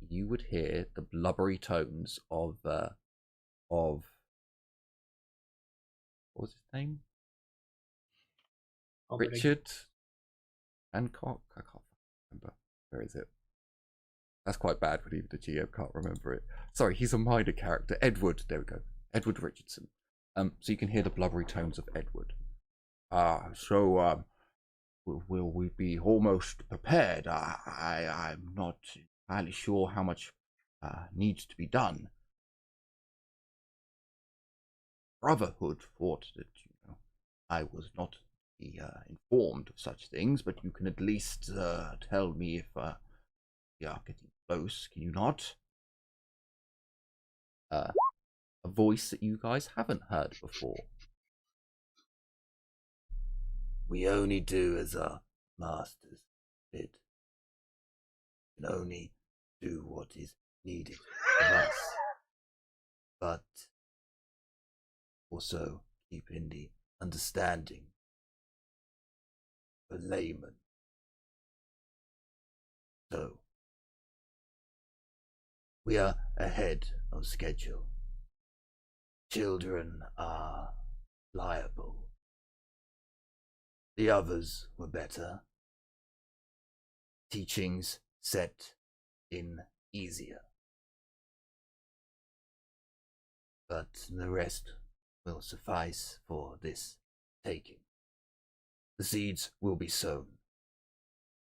you would hear the blubbery tones of what was his name? Richard Hancock? I can't remember. Where is it? That's quite bad when even the GM can't remember it. Sorry, he's a minor character. Edward, there we go. Edward Richardson. So you can hear the blubbery tones of Edward. Will we be almost prepared? I'm not entirely sure how much needs to be done. Brotherhood thought that, you know, I was not informed of such things, but you can at least tell me if we are getting close, can you not? A voice that you guys haven't heard before. We only do as our masters bid. We can only do what is needed of us. But also keep in the understanding of a layman. So, we are ahead of schedule. Children are liable. The others were better. Teachings set in easier. But the rest will suffice for this taking. The seeds will be sown.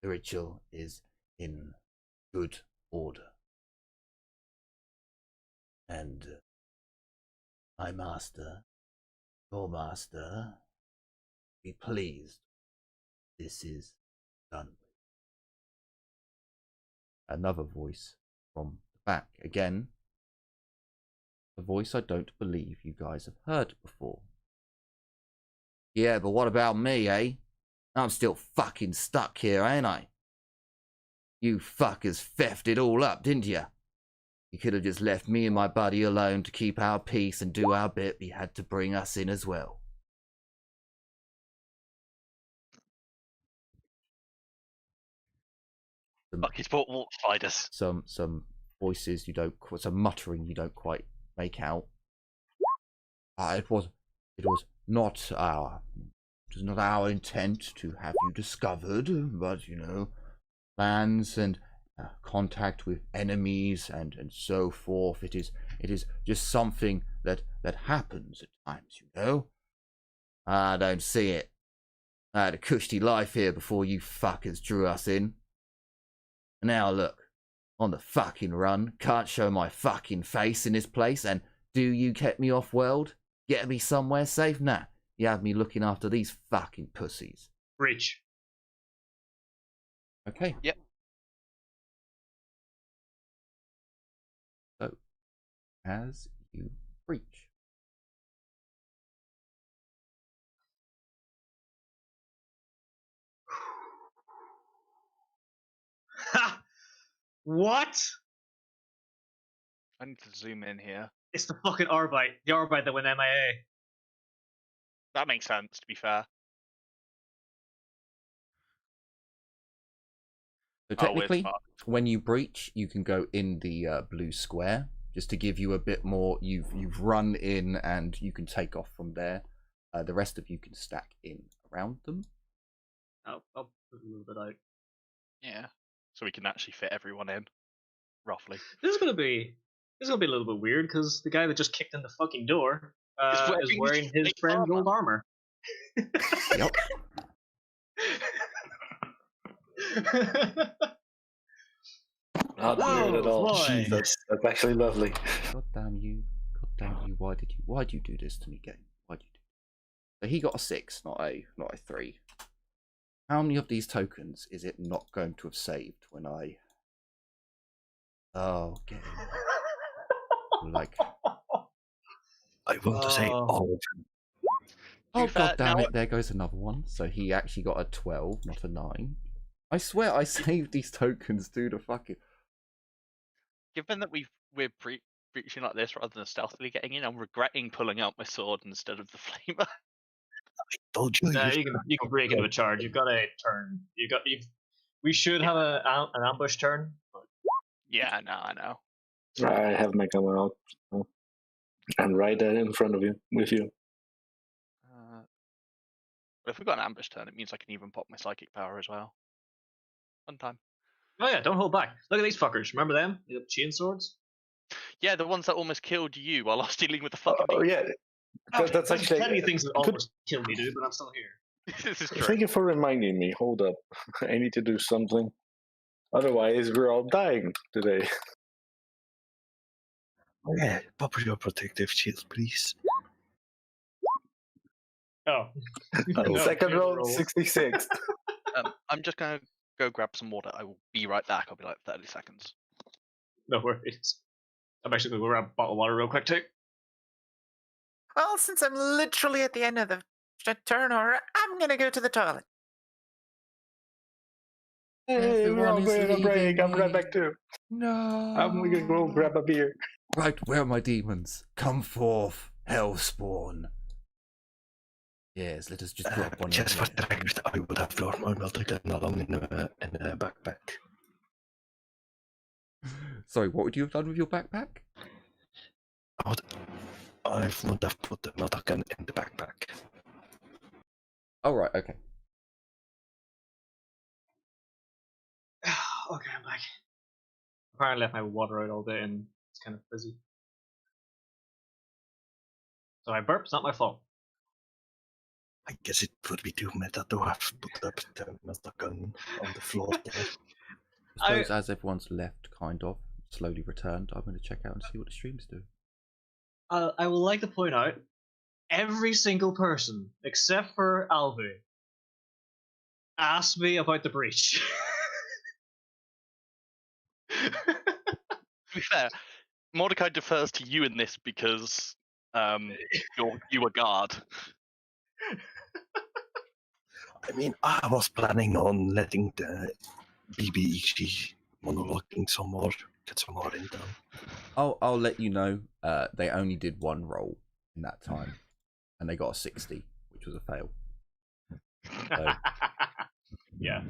The ritual is in good order. And my master, your master, be pleased this is done with. Another voice from the back. Again, a voice I don't believe you guys have heard before. Yeah, but what about me, eh? I'm still fucking stuck here, ain't I? You fuckers feffed it all up, didn't you? You could have just left me and my buddy alone to keep our peace and do our bit, but you had to bring us in as well. Bucky's bought wolf spiders. Some voices you don't, some muttering you don't quite make out. It was not our intent to have you discovered, but you know, plans and contact with enemies and so forth. It is just something that happens at times, you know. I don't see it. I had a cushy life here before you fuckers drew us in. Now look, on the fucking run, can't show my fucking face in this place, and do you get me off world? Get me somewhere safe? Nah, you have me looking after these fucking pussies. Breach. Okay. Yep. So, as you breach. Ha! What? I need to zoom in here. It's the fucking Arbite. The Arbite that went MIA. That makes sense, to be fair. So Oh, we're technically, fucked. when you breach, you can go in the blue square, just to give you a bit more. You've run in, and you can take off from there. The rest of you can stack in around them. I'll put a little bit out. Yeah. So we can actually fit everyone in, roughly. This is gonna be a little bit weird because the guy that just kicked in the fucking door is wearing his fake friend's armor. old armor. Yep. Not Whoa, weird at all. boy. That's actually lovely. God damn you! God damn you! Why'd you do this to me, game? Why'd you do? So he got a 6, not a 3. How many of these tokens is it not going to have saved when I? Oh, game. Like. I want to say all of them. Oh fair, god damn now- it! There goes another one. So he actually got a 12, not a 9. I swear I saved these tokens, dude. A fucking. Given that we're breaching like this rather than stealthily getting in, I'm regretting pulling out my sword instead of the flamer. Told you. Nah, you you can break into a charge. You've got a turn. We should have an ambush turn. But Yeah, no, I know. I have my gun out. And right in front of you, with you. But if we've got an ambush turn, it means I can even pop my psychic power as well. Fun time. oh yeah, don't hold back. Look at these fuckers. Remember them? They have chain swords. Yeah, the ones that almost killed you while I was dealing with the fucking. Oh yeah, that's There's actually plenty of things that could- almost killed me, dude, but I'm still here. This is true. Thank you for reminding me. Hold up, I need to do something. Otherwise, we're all dying today. Yeah, pop your protective shield, please. Oh. Second good roll, roll. 66. I'm just gonna go grab some water. I will be right back. I'll be like 30 seconds. No worries. I'm actually going to grab a bottle of water real quick, too. Well, since I'm literally at the end of the turn order, I'm gonna go to the toilet. Hey, we're all Everyone is going on a break. I'm leaving right me. back too. No. I'm gonna go grab a beer. Right, where are my demons? Come forth, hellspawn. Yes, let us just drop one. Just in for the here. record, I would have flown my multi-gun along in a backpack. Sorry, what would you have done with your backpack? I would have put the multi-gun in the backpack. Oh right, okay. Okay, I'm back. Apparently, I left my water out all day and it's kind of fizzy. So I burp. It's not my fault. I guess it would be too meta to have put up the multi-gun on the floor there. I suppose as everyone's left, kind of slowly returned, I'm going to check out and see what the stream's doing. I would like to point out every single person except for Alvi asked me about the breach. To be fair, Mordecai defers to you in this because you were guard. I mean, I was planning on letting the BBEG monologuing some more, get some more in done. I'll let you know. They only did one roll in that time, and they got a 60, which was a fail. So, yeah.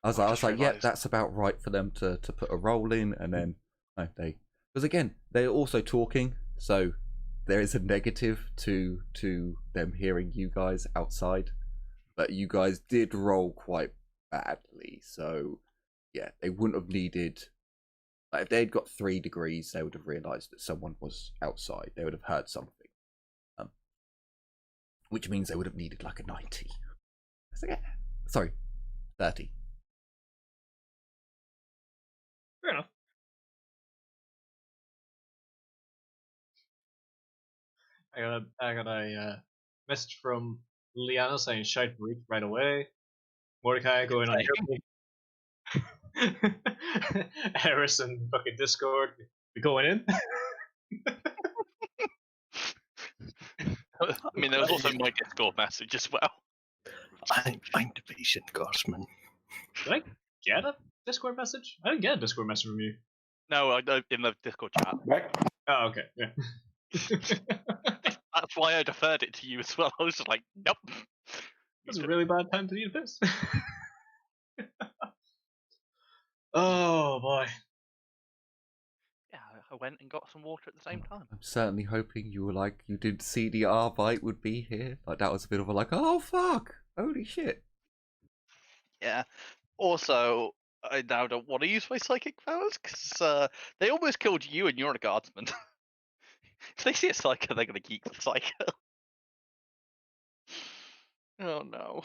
I was just like, yep, realised- that's about right for them to put a roll in, and then no, because again they're also talking, so there is a negative to them hearing you guys outside, but you guys did roll quite badly, so yeah, they wouldn't have needed. Like if they'd got 3 degrees, they would have realised that someone was outside. They would have heard something, which means they would have needed like a 90. Sorry, 30. I got a message from Liana saying shout right away. Mordecai going on Harrison fucking Discord. We going in? I mean, there was also my Discord message as well. I'm the patient guardsman. Did I get a Discord message? I didn't get a Discord message from you. No, I in the Discord chat. Back. Oh, okay. Yeah. That's why I deferred it to you as well. I was just like, nope. That's a really bad time to need this. Oh boy. Yeah, I went and got some water at the same time. I'm certainly hoping you were like, you didn't see the Arbite would be here. Like, that was a bit of a like, oh fuck, holy shit. Yeah. Also, I now don't want to use my psychic powers because they almost killed you and you're a guardsman. If they see a psycho, they're going to geek the psycho. Oh no.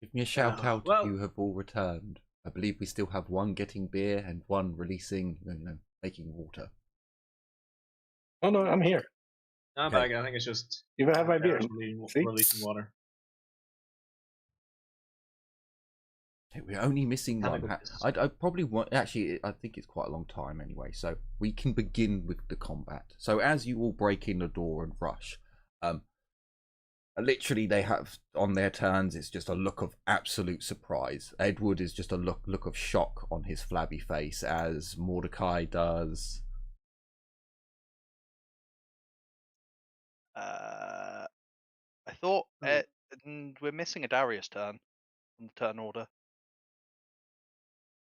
Give me a shout out well- if you have all returned. I believe we still have one getting beer and one releasing, making water. Oh no, I'm here. I'm Okay. back. I think it's just You can have my beer. See? releasing water. Okay, we're only missing Have a one. good I business. probably want. Actually, I think it's quite a long time anyway. So we can begin with the combat. So as you all break in the door and rush, literally they have on their turns. It's just a look of absolute surprise. Edward is just a look of shock on his flabby face as Mordecai does. I thought we're missing a Darius turn on the turn order.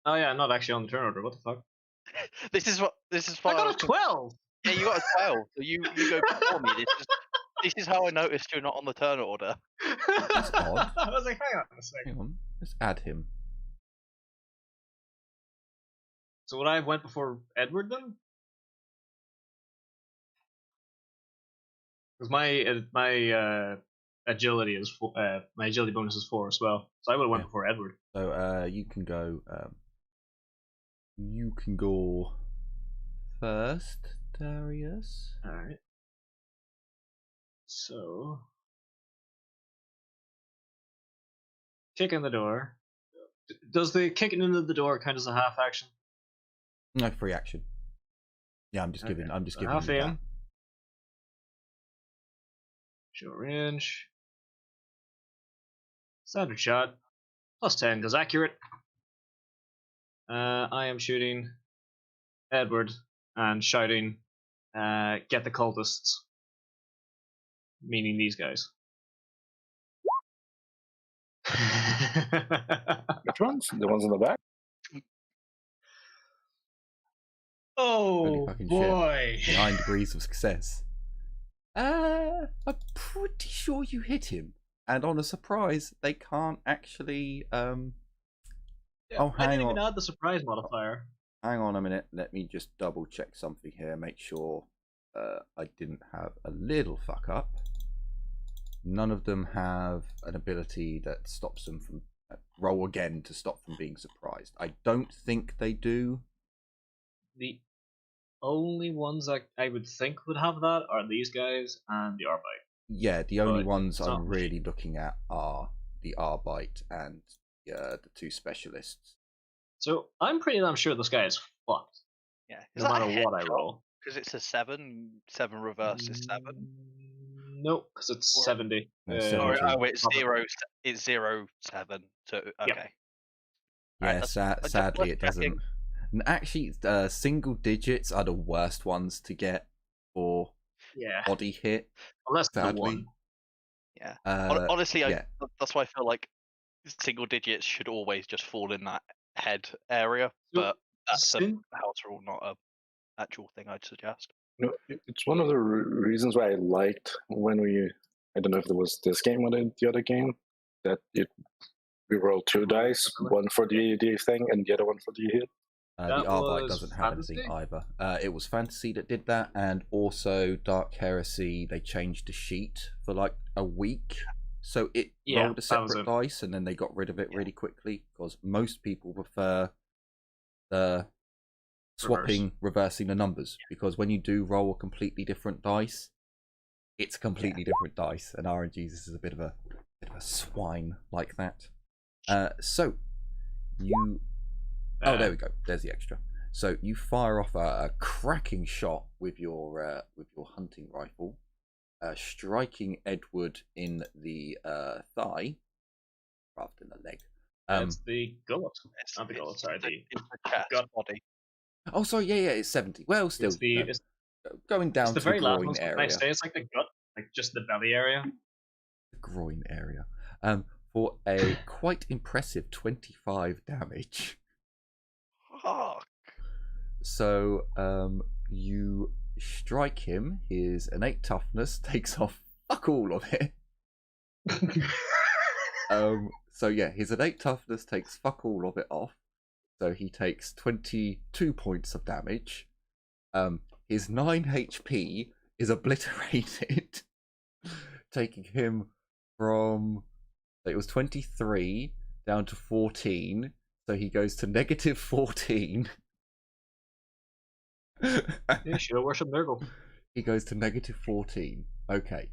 Oh yeah, I'm not actually on the turn order. What the fuck? This is I why got a was 12. Yeah, you got a 12. So you go before me. This is how I noticed you're not on the turn order. That's odd. I was like, hang on a second. Hang on, let's add him. So would I have went before Edward then? Because my agility is my agility bonus is 4 as well, so I would have went Yeah. before Edward. So you can go. You can go first, Darius. All right. So kick in the door. Does the kicking into the door count as a half action? No, free action. Yeah, I'm just Okay. giving. I'm just So giving half you that. aim. Short range. Standard shot. Plus 10 because accurate. I am shooting Edward and shouting, "Get the cultists!" Meaning these guys. Which ones? The ones in the back? Oh fucking shit. boy! 9 degrees of success. I'm pretty sure you hit him. And on a surprise, they can't actually. Yeah, Oh, I hang didn't even on. add the surprise modifier. Hang on a minute. Let me just double check something here. Make sure I didn't have a little fuck up. None of them have an ability that stops them from roll again to stop from being surprised. I don't think they do. The only ones that I would think would have that are these guys and the Arbite. Yeah, the only But ones it's I'm not really looking at are the Arbite and the 2 specialists. So I'm pretty damn sure this guy is fucked. Yeah. No matter what I roll. Because it's a 7. 7 reverse is 7. Nope, because it's Or- 70. No, Or, 70. it's Probably. 0. It's 0 7. So okay. Yeah. Yeah, Alright, that's sadly worth it doesn't. checking. And actually, single digits are the worst ones to get for Yeah, body hit. unless it's the Sadly. one. Yeah. Uh, Honestly, yeah. that's why I feel like single digits should always just fall in that head area. So, But that's a sin- house rule, not a actual thing I'd suggest. No, it's one of the reasons why I liked when I don't know if it was this game or the other game, that we roll 2 dice, one for the thing and the other one for the hit. The That Arbite was doesn't have anything Fantasy? either. It was Fantasy that did that, and also Dark Heresy. They changed the sheet for like a week, so it Yeah, rolled a that was separate dice, and then they got rid of it really quickly because most people prefer the reversing the numbers, because when you do roll a completely different dice, it's a completely different dice, and RNGs is a bit of a swine like that. So you there we go. There's the extra. So you fire off a cracking shot with your hunting rifle, striking Edward in the thigh rather than the leg. It's the gullet. Not the gullet, sorry, the chest gut. body. Oh, sorry, yeah, it's 70. Well, still, It's going down the to very the last groin one. Can I area. say it's like the gut, like just the belly area? The groin area. For a quite impressive 25 damage. Fuck. So, you strike him. His innate toughness takes off fuck all of it. So yeah, his innate toughness takes fuck all of it off. So he takes 22 points of damage. His 9 HP is obliterated, taking him from, it was 23 down to 14. So he goes to negative 14. Yeah, sure, worship miracle. He goes to negative 14. Okay.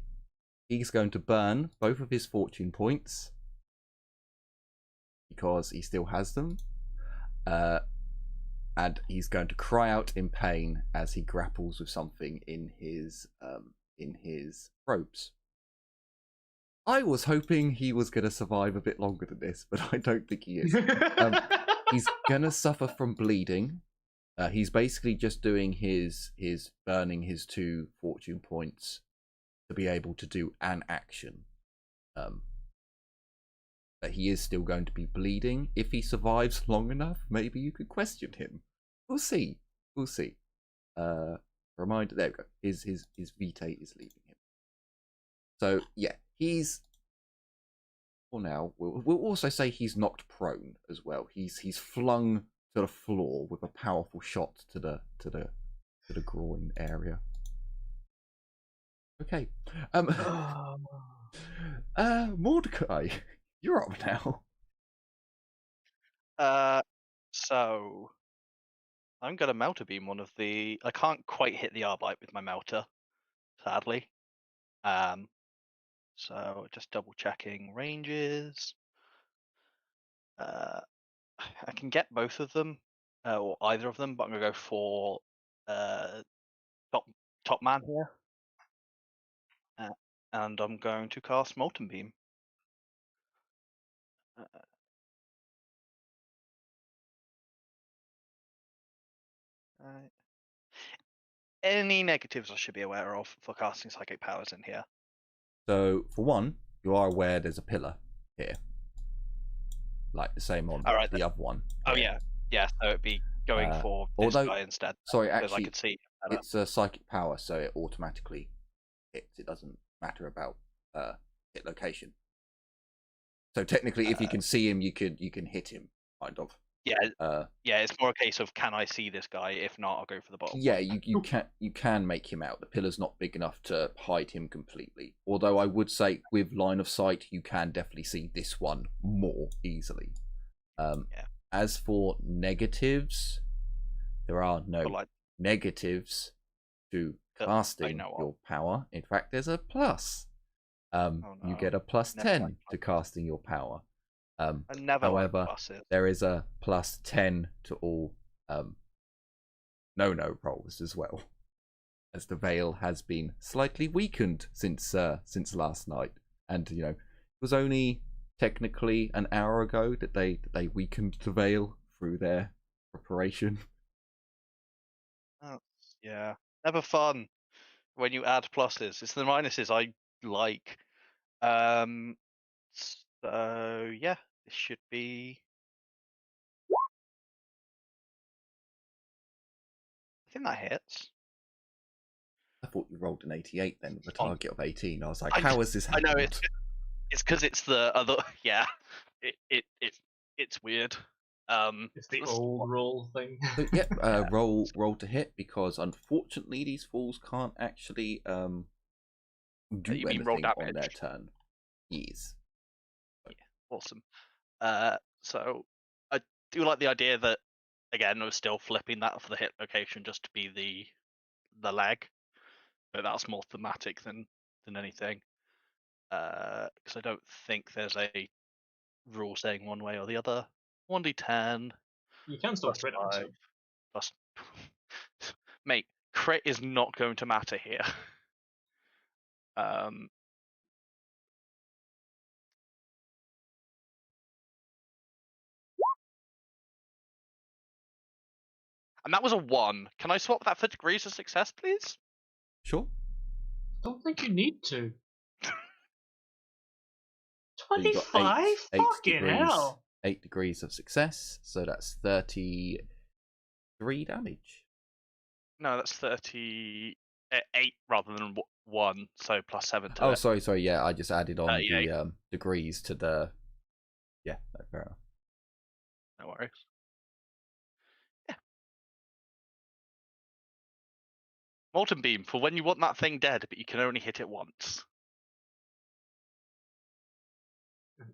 He's going to burn both of his fortune points because he still has them. And he's going to cry out in pain as he grapples with something in his robes. I was hoping he was going to survive a bit longer than this, but I don't think he is. He's going to suffer from bleeding. He's basically just doing his burning his 2 fortune points to be able to do an action. But he is still going to be bleeding. If he survives long enough, maybe you could question him. We'll see. We'll see. Reminder. There we go. His vitae is leaving him. So yeah, he's. For now, we'll also say he's knocked prone as well. He's flung to the floor with a powerful shot to the groin area. Okay. Mordecai, you're up now. So I'm gonna melter beam one of the. I can't quite hit the Arbite with my melter, sadly. So just double checking ranges. I can get both of them, or either of them, but I'm gonna go for top man here, and I'm going to cast Molten Beam. Any negatives I should be aware of for casting psychic powers in here? So, for one, you are aware there's a pillar here. Like the same on the other one. Oh, yeah. Yeah, so it'd be going for this guy instead. Sorry, because actually, I could see it's a psychic power, so it automatically hits. It doesn't matter about hit location. So technically, if you can see him, you can hit him, kind of. Yeah, it's more a case of, can I see this guy? If not, I'll go for the bottom. Yeah, you can make him out. The pillar's not big enough to hide him completely. Although I would say with line of sight, you can definitely see this one more easily. As for negatives, there are no negatives to casting your power. In fact, there's a plus. You get a plus 10 to casting your power. However, there is a plus 10 to all no rolls as well, as the veil has been slightly weakened since last night, and it was only technically an hour ago that they weakened the veil through their preparation. Oh, yeah, never fun when you add pluses. It's the minuses I like. So yeah, this should be. I think that hits. I thought you rolled an 88 then with a target of 18. I was like, how is this happening? I know it's because it's the other. Yeah, it's weird. It's the old roll thing. So, yeah, roll to hit, because unfortunately these fools can't actually do anything on their turn. Yes. Yeah, awesome. So I do like the idea that again, I was still flipping that for the hit location just to be the leg, but that's more thematic than anything. Because I don't think there's a rule saying one way or the other. 1d10 You can still plus crit it. 5 plus. Mate, crit is not going to matter here. And that was a 1. Can I swap that for degrees of success, please? Sure. Don't think you need to. So you've got 25? eight Fucking degrees, hell! 8 degrees of success. So that's 33 damage. No, that's 8 rather than 1, so plus 7 to Oh, it. sorry. Yeah, I just added on 38. the degrees to the. Yeah, no, fair enough. No worries. Yeah. Molten Beam, for when you want that thing dead, but you can only hit it once.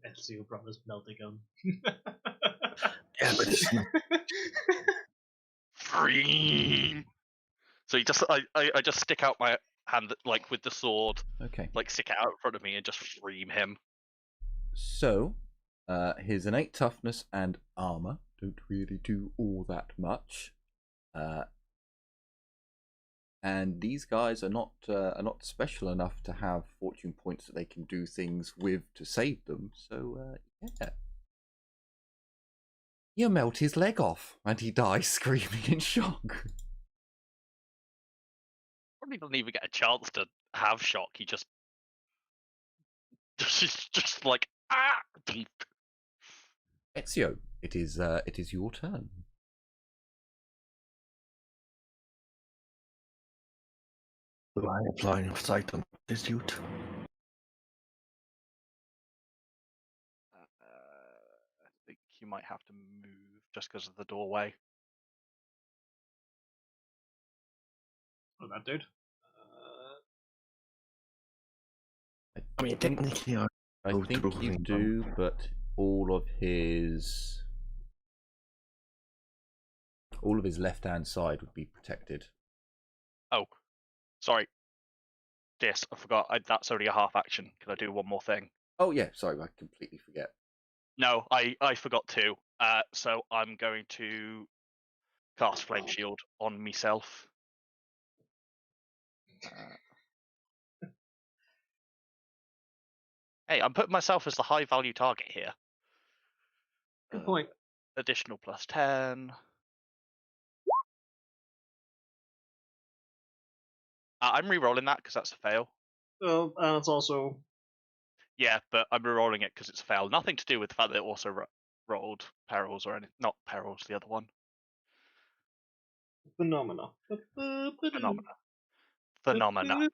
Ezio brought his melting gun. Yeah, but it's not. Free. So you just, I just stick out my hand like with the sword, Okay. like stick it out in front of me and just fream him. So, his innate toughness and armor don't really do all that much. And these guys are not special enough to have fortune points that they can do things with to save them. So yeah, you melt his leg off, and he dies screaming in shock. Probably doesn't even get a chance to have shock. He just like ah. Ezio, it is your turn. Do I have line of sight on this dude? I think you might have to move just because of the doorway. Oh, that dude. I mean, technically, I think you do, but all of his left-hand side would be protected. Oh, sorry. Yes, I forgot. That's only a half action. Can I do one more thing? Oh yeah, sorry, I completely forget. No, I forgot to. So I'm going to cast Flame Shield on myself. Hey, I'm putting myself as the high value target here. Good point. Additional plus 10. I'm re-rolling that because that's a fail. Well, it's also. Yeah, but I'm re-rolling it because it's a fail. Nothing to do with the fact that it also rolled perils or anything. Not perils, the other one. Phenomena. Phenomena.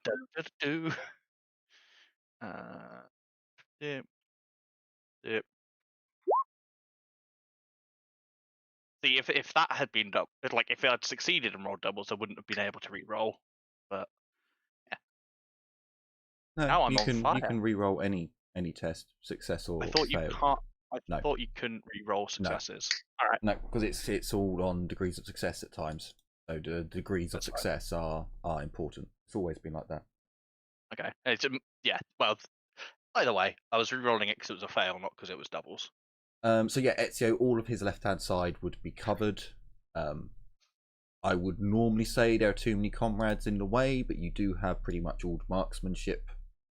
Yep. See, if that had been done, like if it had succeeded and rolled doubles, I wouldn't have been able to re-roll. But yeah. No, Now I'm you on can fire. you can re-roll any test, success or I thought fail. you can't. No. Thought you couldn't re-roll successes. All right. No, because it's all on degrees of success at times. So the degrees of success are important. It's always been like that. Okay. It's yeah. Well, either way, I was re-rolling it because it was a fail, not because it was doubles. So yeah, Ezio, all of his left-hand side would be covered. I would normally say there are too many comrades in the way, but you do have pretty much all marksmanship,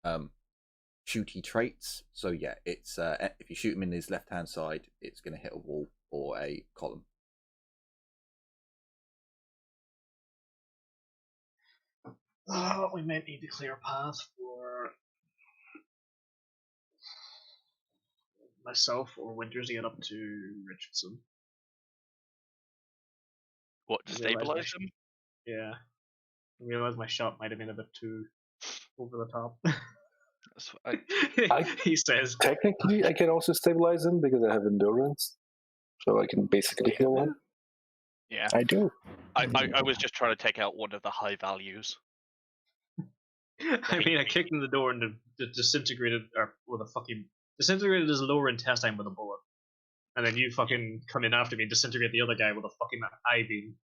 shooty traits. So yeah, it's if you shoot him in his left-hand side, it's going to hit a wall or a column. We might need to clear a path for myself or Winters to get up to Richardson. What, to stabilize him? Yeah. I realized my shot might have been a bit too over the top. That's fine. He says. Technically, I can also stabilize him because I have endurance, so I can basically heal him. Yeah. I do. I was just trying to take out one of the high values. I mean, I kicked in the door and disintegrated, or with a fucking disintegrated his lower intestine with a bullet. and then you fucking come in after me and disintegrate the other guy with a fucking I-beam.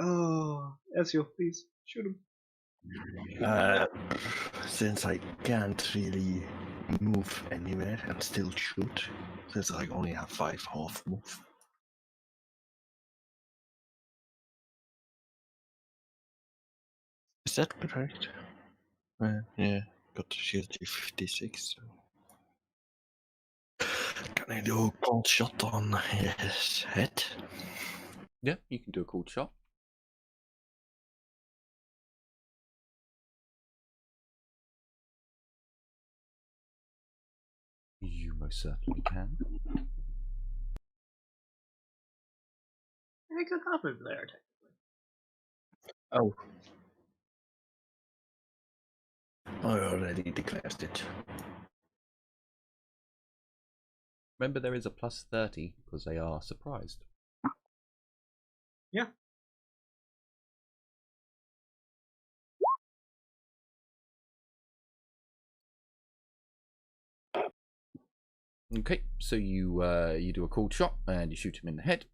Oh, Ezio, please shoot him. Since I can't really move anywhere and still shoot, since I only have 5 half move. Is that correct? Yeah, got shield 56. So. Can I do a cold shot on his head? Yeah, you can do a cold shot. You most certainly can. I could have moved there, technically. Oh. I already declared it. Remember, there is a plus 30 because they are surprised. Yeah. Okay, so you do a cold shot and you shoot him in the head,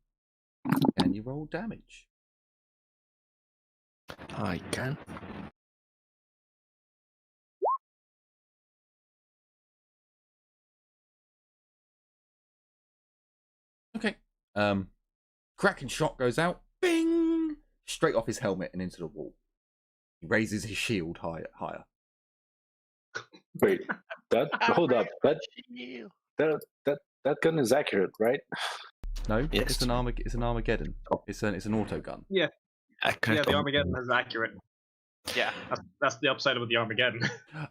and you roll damage. I can. Okay. Kraken shot goes out. Bing! Straight off his helmet and into the wall. He raises his shield higher. Wait, hold up. That gun is accurate, right? No, Yes. it's an Armageddon. Oh. It's an auto gun. Yeah, Accurate the on- Armageddon is accurate. Yeah. That's the upside of the Armageddon.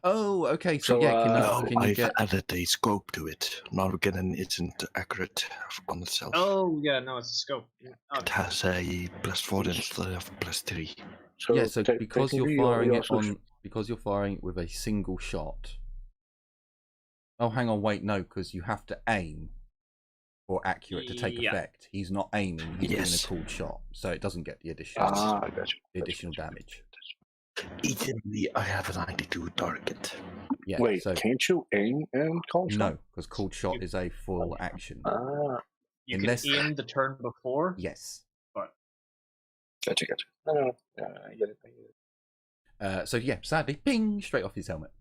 Oh, okay. So, So, yeah, No, can you I've get? added a scope to it. Armageddon isn't accurate on itself. Oh, yeah, no, it's a scope. Oh, It has a +4 instead of +3. Yeah, so because you're technically, firing you it also on, because you're firing it with a single shot. Oh, hang on, wait, no, because you have to aim for accurate to take Yeah. effect. He's not aiming; he's Yes. doing a cooled shot, so it doesn't get the additional I got you. the additional damage. Easily, I have a 92 target. Yeah. Wait, so can't you aim and call shot? no, because cooled shot is a full action. You Unless- can aim the turn before. Yes. Gotcha. No, I get it. So yeah, sadly, ping straight off his helmet.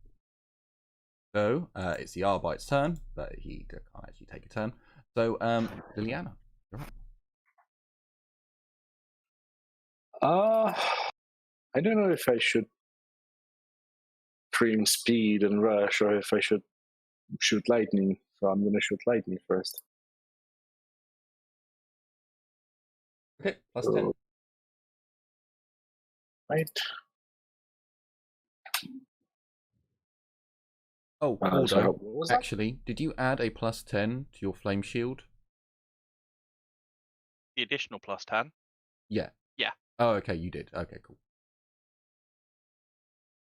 So it's the Arbite's turn, but he can't actually take a turn. So Liliana, you're up. I don't know if I should cream speed and rush or if I should shoot lightning. So I'm gonna shoot lightning first. Okay, plus 10. Right. Oh, So Waldo, what was that? actually, did you add a plus 10 to your flame shield? The additional +10. Yeah. Yeah. Oh, okay, you did. Okay, cool.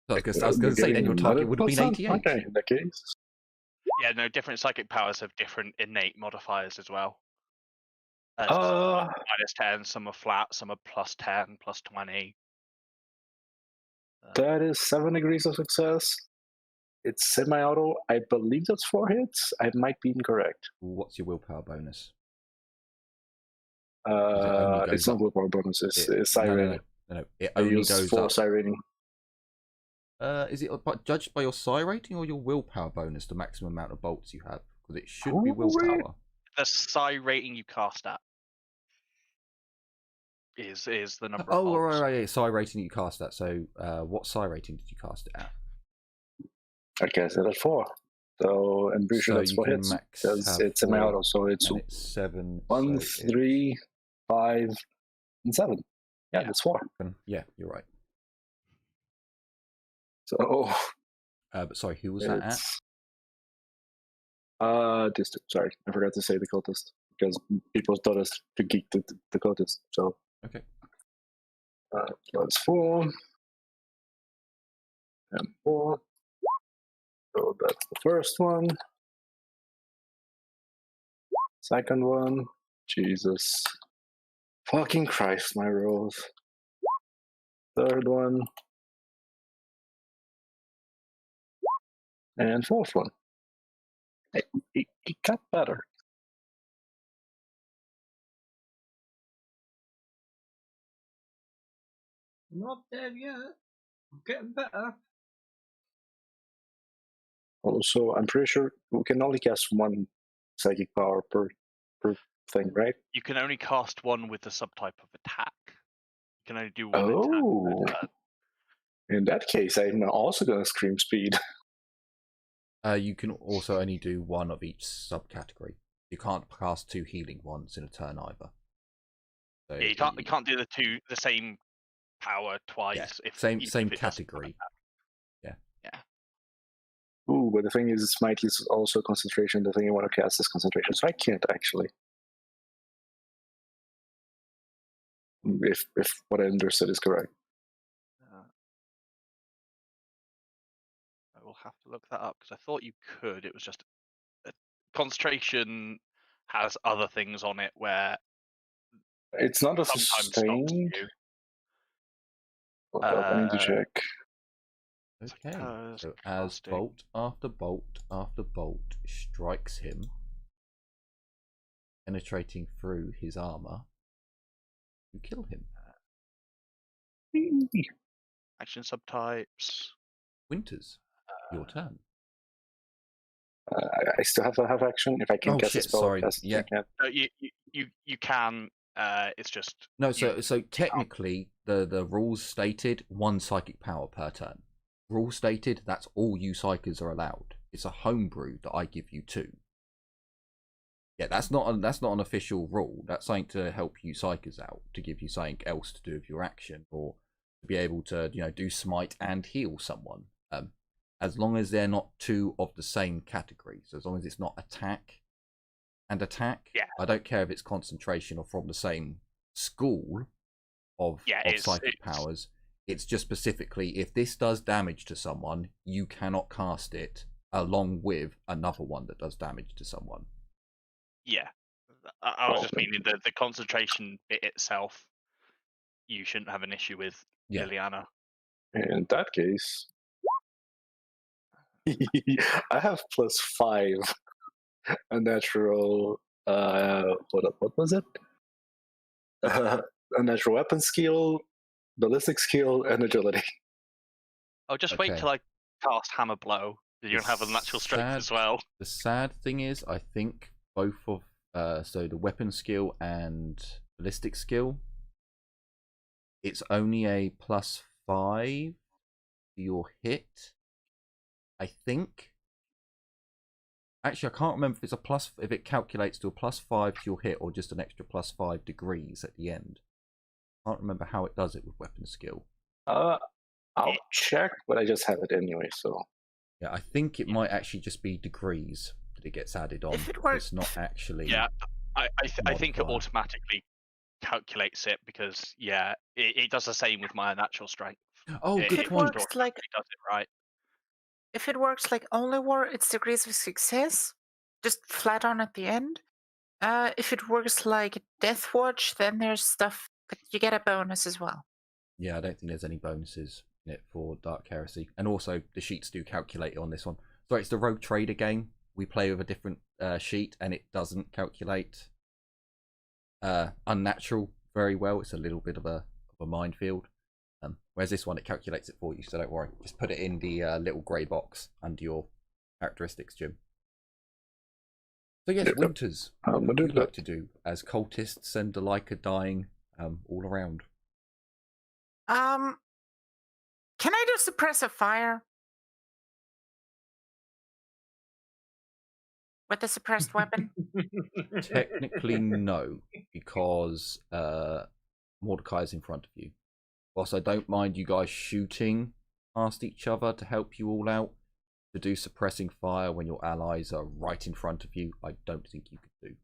So I was going to say then your target would have been 88. Okay, in that case. Yeah, no, different psychic powers have different innate modifiers as well. -10, some are flat, some are +10, +20. That is 7 degrees of success. It's semi-auto. I believe that's 4 hits. I might be incorrect. What's your willpower bonus? only goes It's not up? willpower bonus. It's siren. No. It I only use goes 4 up. sirening. Is it judged by your psi rating or your willpower bonus, the maximum amount of bolts you have? Because it should be willpower. The psi rating you cast at is the number of Oh, bolts. right. Psi rating you cast at. So, what psi rating did you cast it at? I cast it at 4. So I'm pretty sure So that's you 4 can hits. max Because have it's 4, semi-auto, so it's and it's 7. 1, so 3, 5, and 7. Yeah, Yeah. that's 4. Yeah, you're right. So But sorry, who was that at? Distant. Sorry, I forgot to say the cultist because people taught us to geek the cultist. So Okay. plus 4 and 4. So that's the first one. Second one. Jesus. Fucking Christ, my rolls. Third one. And fourth one. It got better. I'm not dead yet. I'm getting better. Also, I'm pretty sure we can only cast one psychic power per thing, right? You can only cast one with the subtype of attack. You can only do one attack Oh, per turn. in that case, I'm also gonna scream speed. You can also only do one of each subcategory. You can't cast 2 healing ones in a turn either. So Yeah, you can't do the same power twice. Yeah, If same if it doesn't category. attack. Yeah. Ooh, but the thing is, Smite is also concentration. The thing I want to cast is concentration, so I can't actually. If what I understood is correct. I will have to look that up because I thought you could. It was just concentration has other things on it where It's not a sometimes stops sustained. you. Hold up, I need to check. Okay, Suppose so as casting. bolt after bolt after bolt strikes him, penetrating through his armor, you kill him. Action subtypes. Winters, your turn. I still have to have action. If I can cast a shit, spell, sorry. cast it, Yeah. I can't. You can. It's just No, so technically the rules stated 1 psychic power per turn. Rules stated that's all you psychers are allowed. It's a homebrew that I give you 2. Yeah, that's not an official rule. That's something to help you psychers out, to give you something else to do with your action, or to be able to do smite and heal someone. As long as they're not 2 of the same category. So as long as it's not attack and attack. Yeah. I don't care if it's concentration or from the same school of psychic powers. It's just specifically, if this does damage to someone, you cannot cast it along with another one that does damage to someone. Yeah. I was just meaning the concentration bit itself, you shouldn't have an issue with, Liliana. In that case, I have +5 a natural. What was it? A natural weapon skill, ballistic skill, and agility. Oh, just wait till I cast Hammer Blow. You'll have a natural strength as well. The sad thing is, I think both of so the weapon skill and ballistic skill, it's only a +5 to your hit. I think. Actually, I can't remember if it's if it calculates to a +5 to your hit or just an extra +5 degrees at the end. I can't remember how it does it with weapon skill. I'll check, but I just have it anyway, so. Yeah, I think it might actually just be degrees that it gets added on. If it were... It's not actually. Yeah, I think it automatically calculates it because it does the same with my natural strength. Oh, good point. It does it right. If it works like only war, it's degrees of success, just flat on at the end. If it works like Death Watch, then there's stuff that you get a bonus as well. Yeah, I don't think there's any bonuses in it for Dark Heresy. And also, the sheets do calculate it on this one. Sorry, it's the Rogue Trader game. We play with a different sheet, and it doesn't calculate unnatural very well. It's a little bit of a minefield. Whereas this one, it calculates it for you, so don't worry. Just put it in the little grey box under your characteristics, Jim. So yes, Winters, what would you like to do as cultists and the like are dying all around? Can I do suppressive fire? With a suppressed weapon? Technically, no, because Mordecai is in front of you. Whilst I don't mind you guys shooting past each other to help you all out, to do suppressing fire when your allies are right in front of you, I don't think you could do.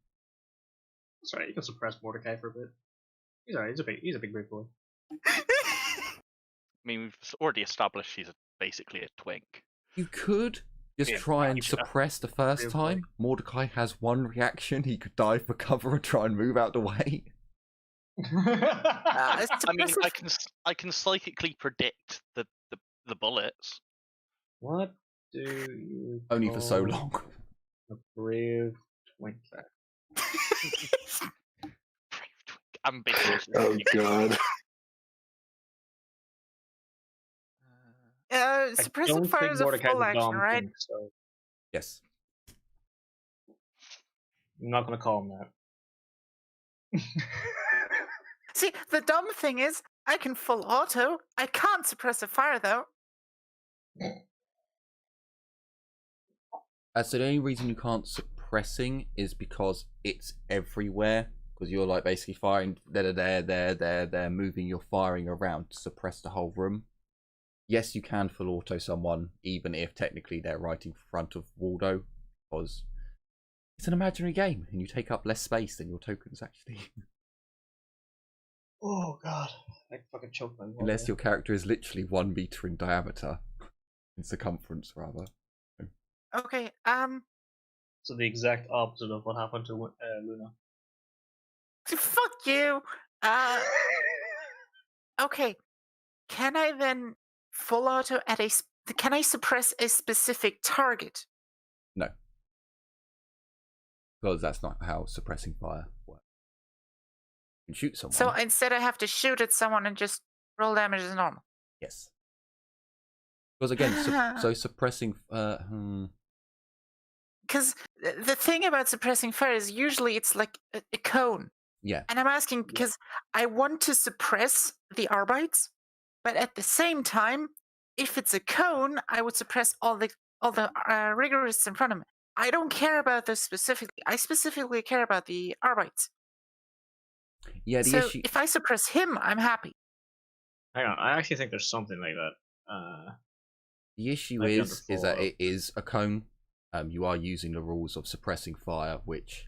Sorry, you can suppress Mordecai for a bit. He's alright. He's a big boy. I mean, we've already established he's basically a twink. You could just try and suppress the first time. Mordecai has 1 reaction. He could dive for cover and try and move out the way. I mean, I can psychically predict the bullets. What? do you Only for so call long. a brave twink? Ambiguous. Oh god. I Suppressive don't fire think is a Mordecai's full a action, Dom right? twink, so Yes. I'm not going to call him that. See, the dumb thing is, I can full auto. I can't suppress a fire though. So the only reason you can't suppressing is because it's everywhere. Because you're like basically firing there, moving your firing around to suppress the whole room. Yes, you can full auto someone, even if technically they're right in front of Waldo, because it's an imaginary game and you take up less space than your tokens actually. Oh god, I fucking choked my water. Unless your character is literally 1 meter in diameter, in circumference rather. Okay. So the exact opposite of what happened to Luna. Fuck you. Okay. Can I then full auto at a? Can I suppress a specific target? No, because that's not how suppressing fire works. You can shoot someone. So instead, I have to shoot at someone and just roll damage as normal. Yes. Because again, so suppressing. Because the thing about suppressing fire is usually it's like a cone. Yeah. And I'm asking because I want to suppress the Arbites, but at the same time, if it's a cone, I would suppress all the rigorists in front of me. I don't care about this specifically. I specifically care about the Arbites. Yeah. The so issue. if I suppress him, I'm happy. Hang on, I actually think there's something like that. The issue Maybe is that under it is a cone. You are using the rules of suppressing fire, which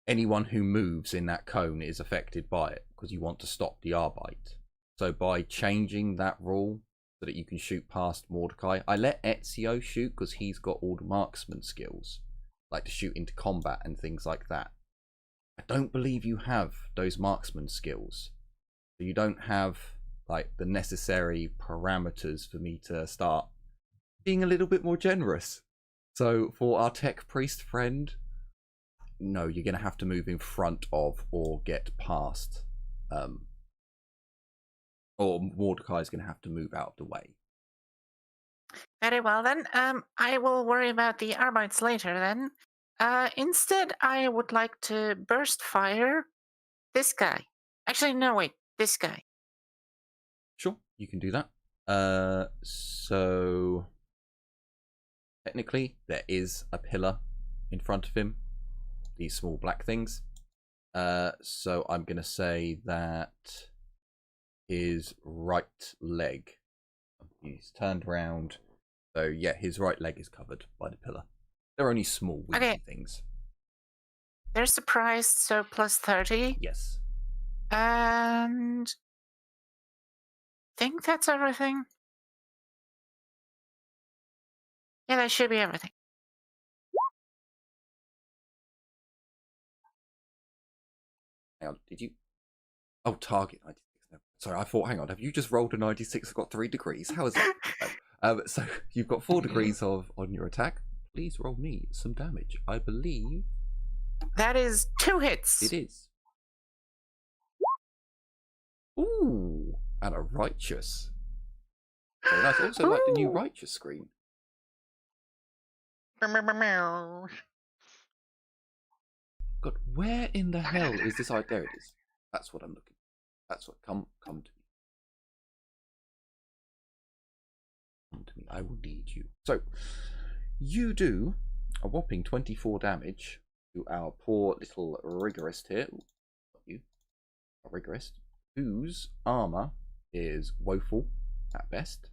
anyone who moves in that cone is affected by it because you want to stop the Arbite. So by changing that rule so that you can shoot past Mordecai, I let Ezio shoot because he's got all the marksman skills, like to shoot into combat and things like that. I don't believe you have those marksman skills. So you don't have like the necessary parameters for me to start being a little bit more generous. So for our tech priest friend, no, you're going to have to move in front of or get past. Or Mordecai is going to have to move out of the way. Very well then. I will worry about the Arbites later then. Instead, I would like to burst fire this guy. Actually, no, wait, this guy. Sure, you can do that. So technically, there is a pillar in front of him. These small black things. So I'm going to say that his right leg. He's turned around. So yeah, his right leg is covered by the pillar. They're only small windy things. They're surprised, so plus 30. Yes. And I think that's everything. Yeah, that should be everything. Hang on, did you? Oh, target 96. No. Sorry, I thought, hang on, have you just rolled a 96 and got 3 degrees? How is that? So you've got 4 degrees on your attack. Please roll me some damage. I believe that is 2 hits. It is. Ooh, and a righteous. Very nice. Also like the new righteous screen. God, where in the hell is this? There it is. That's what I'm looking. That's what come to me. Come to me. I will need you. So you do a whopping 24 damage to our poor little rigorist here. Ooh, not you. A rigorist whose armor is woeful at best.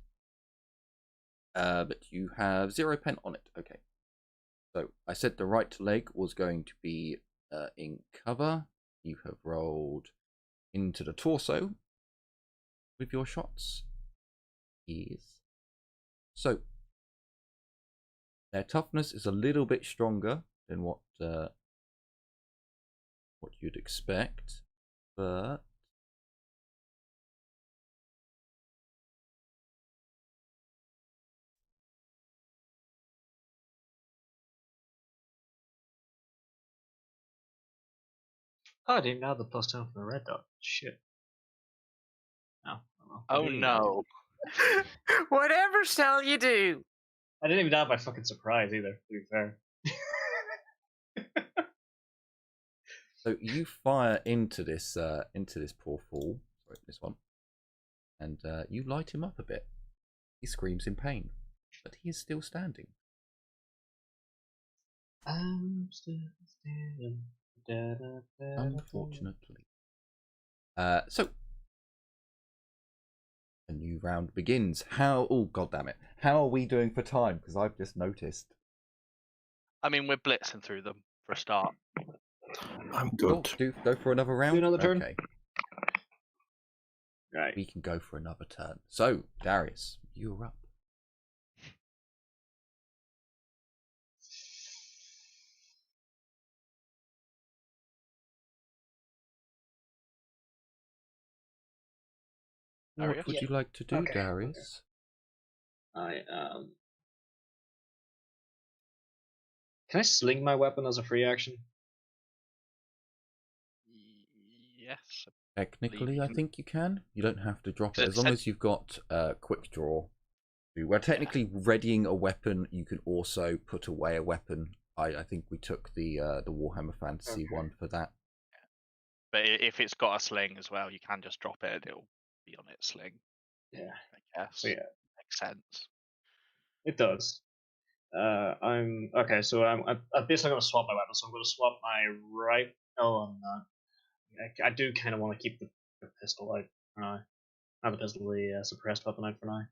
But you have 0 pen on it. Okay. So I said the right leg was going to be in cover. You have rolled into the torso with your shots. Yes. So their toughness is a little bit stronger than what you'd expect, but Oh, I didn't even have the +10 for the red dot. Shit. No. Oh no. Whatever shall you do? I didn't even have my fucking surprise either, to be fair. So you fire into this poor fool, sorry, this one, and you light him up a bit. He screams in pain, but he is still standing. I'm still standing. Unfortunately. So a new round begins. Oh god damn it! How are we doing for time? Because I've just noticed. I mean, we're blitzing through them for a start. I'm Cool. good. Go for another round. Do another turn. Okay. Right. We can go for another turn. So Darius, you're up. Darius? What would you like to do, Okay. Darius? I Can I sling my weapon as a free action? Yes. Technically, I think you can. You don't have to drop it It as long said- as you've got quick draw. We're technically readying a weapon. You can also put away a weapon. I think we took the Warhammer Fantasy Okay. one for that. But if it's got a sling as well, you can just drop it and it'll be on its sling. Yeah. I guess. So yeah, Makes sense. it does. I'm okay. So I'm basically going to swap my weapon. So I'm going to swap my right. Oh, I'm not. I do kind of want to keep the pistol out for now. Not the pistol, the suppressed weapon out for now.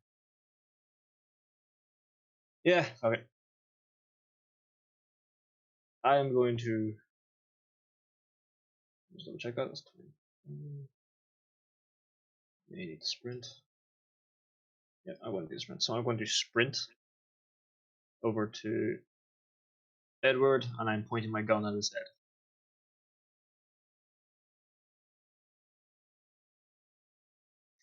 Yeah, okay. I am going to just double check that this time. May need to sprint. Yeah, I won't do sprint. So I'm going to sprint over to Edward, and I'm pointing my gun at his head.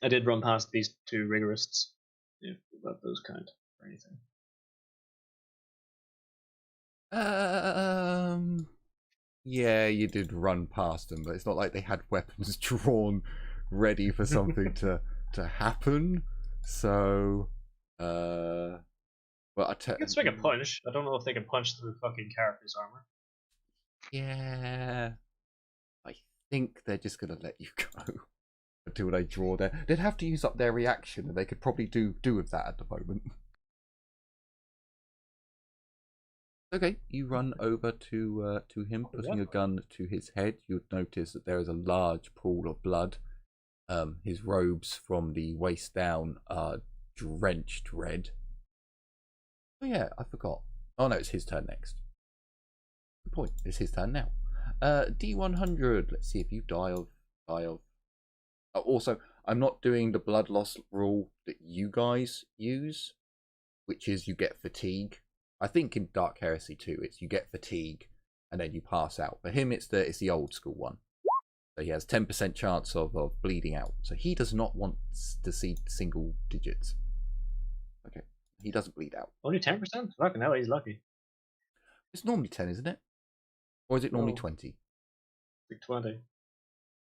I did run past these two rigorists, if those count or anything. Yeah, you did run past them, but it's not like they had weapons drawn ready for something to happen. So, well, I can swing a punch. I don't know if they can punch through fucking character's armor. Yeah, I think they're just gonna let you go until they draw their. They'd have to use up their reaction, and they could probably do with that at the moment. Okay, you run over to him, putting a gun to his head. You'd notice that there is a large pool of blood. His robes from the waist down are drenched red. Oh yeah, I forgot. Oh no, it's his turn next. Good point. It's his turn now. D100. Let's see if you die of. Oh, also, I'm not doing the blood loss rule that you guys use, which is you get fatigue. I think in Dark Heresy 2, it's you get fatigue and then you pass out. For him, it's the old school one. So he has 10% chance of bleeding out. So he does not want to see single digits. Okay, he doesn't bleed out. Only 10%? Fucking hell, he's lucky. It's normally 10, isn't it? Or is it normally No. 20? Like 20.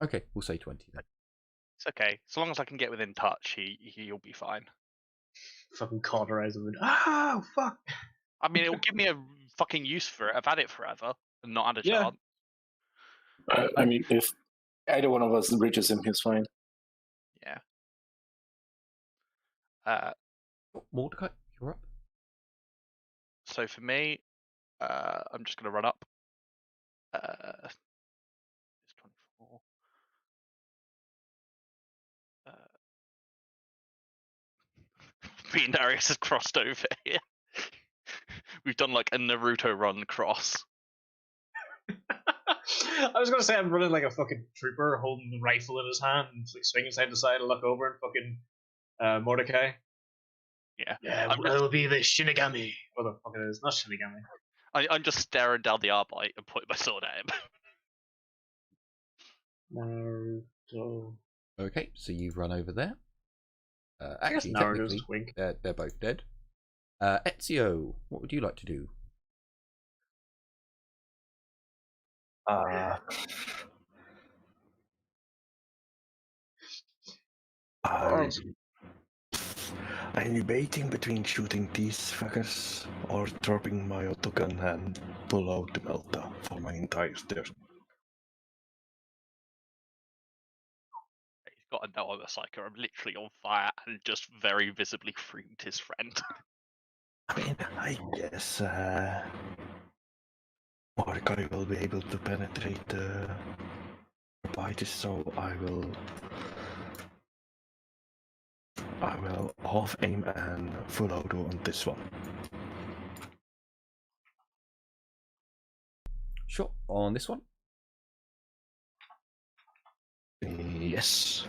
Okay, we'll say 20 then. It's okay. As long as I can get within touch, he'll be fine. Fucking cauterize him. Oh, fuck! I mean, it'll give me a fucking use for it. I've had it forever and not had a Yeah. chance. I mean, if either one of us reaches him, he's fine. Yeah. Mordecai, you're up. So for me, I'm just going to run up. It's 24. Me and Darius has crossed over here. We've done like a Naruto run cross. I was gonna say I'm running like a fucking trooper holding the rifle in his hand and like swinging side to side and look over and fucking Mordecai. Yeah. Yeah, I'm will be the Shinigami. What the fuck it is? Not Shinigami. I'm just staring down the Arbite and pointing my sword at him. Naruto. Okay, so you run over there. I guess Actually, Naruto's technically, twink. they're both dead. Ezio, what would you like to do? I'm debating between shooting these fuckers or dropping my autogun and pull out the Delta for my entire turn. He's got to know I'm a psycho. I'm literally on fire and just very visibly framed his friend. I mean, I guess Mordecai will be able to penetrate the bite, so I will half aim and full auto on this one. Sure, on this one. Yes.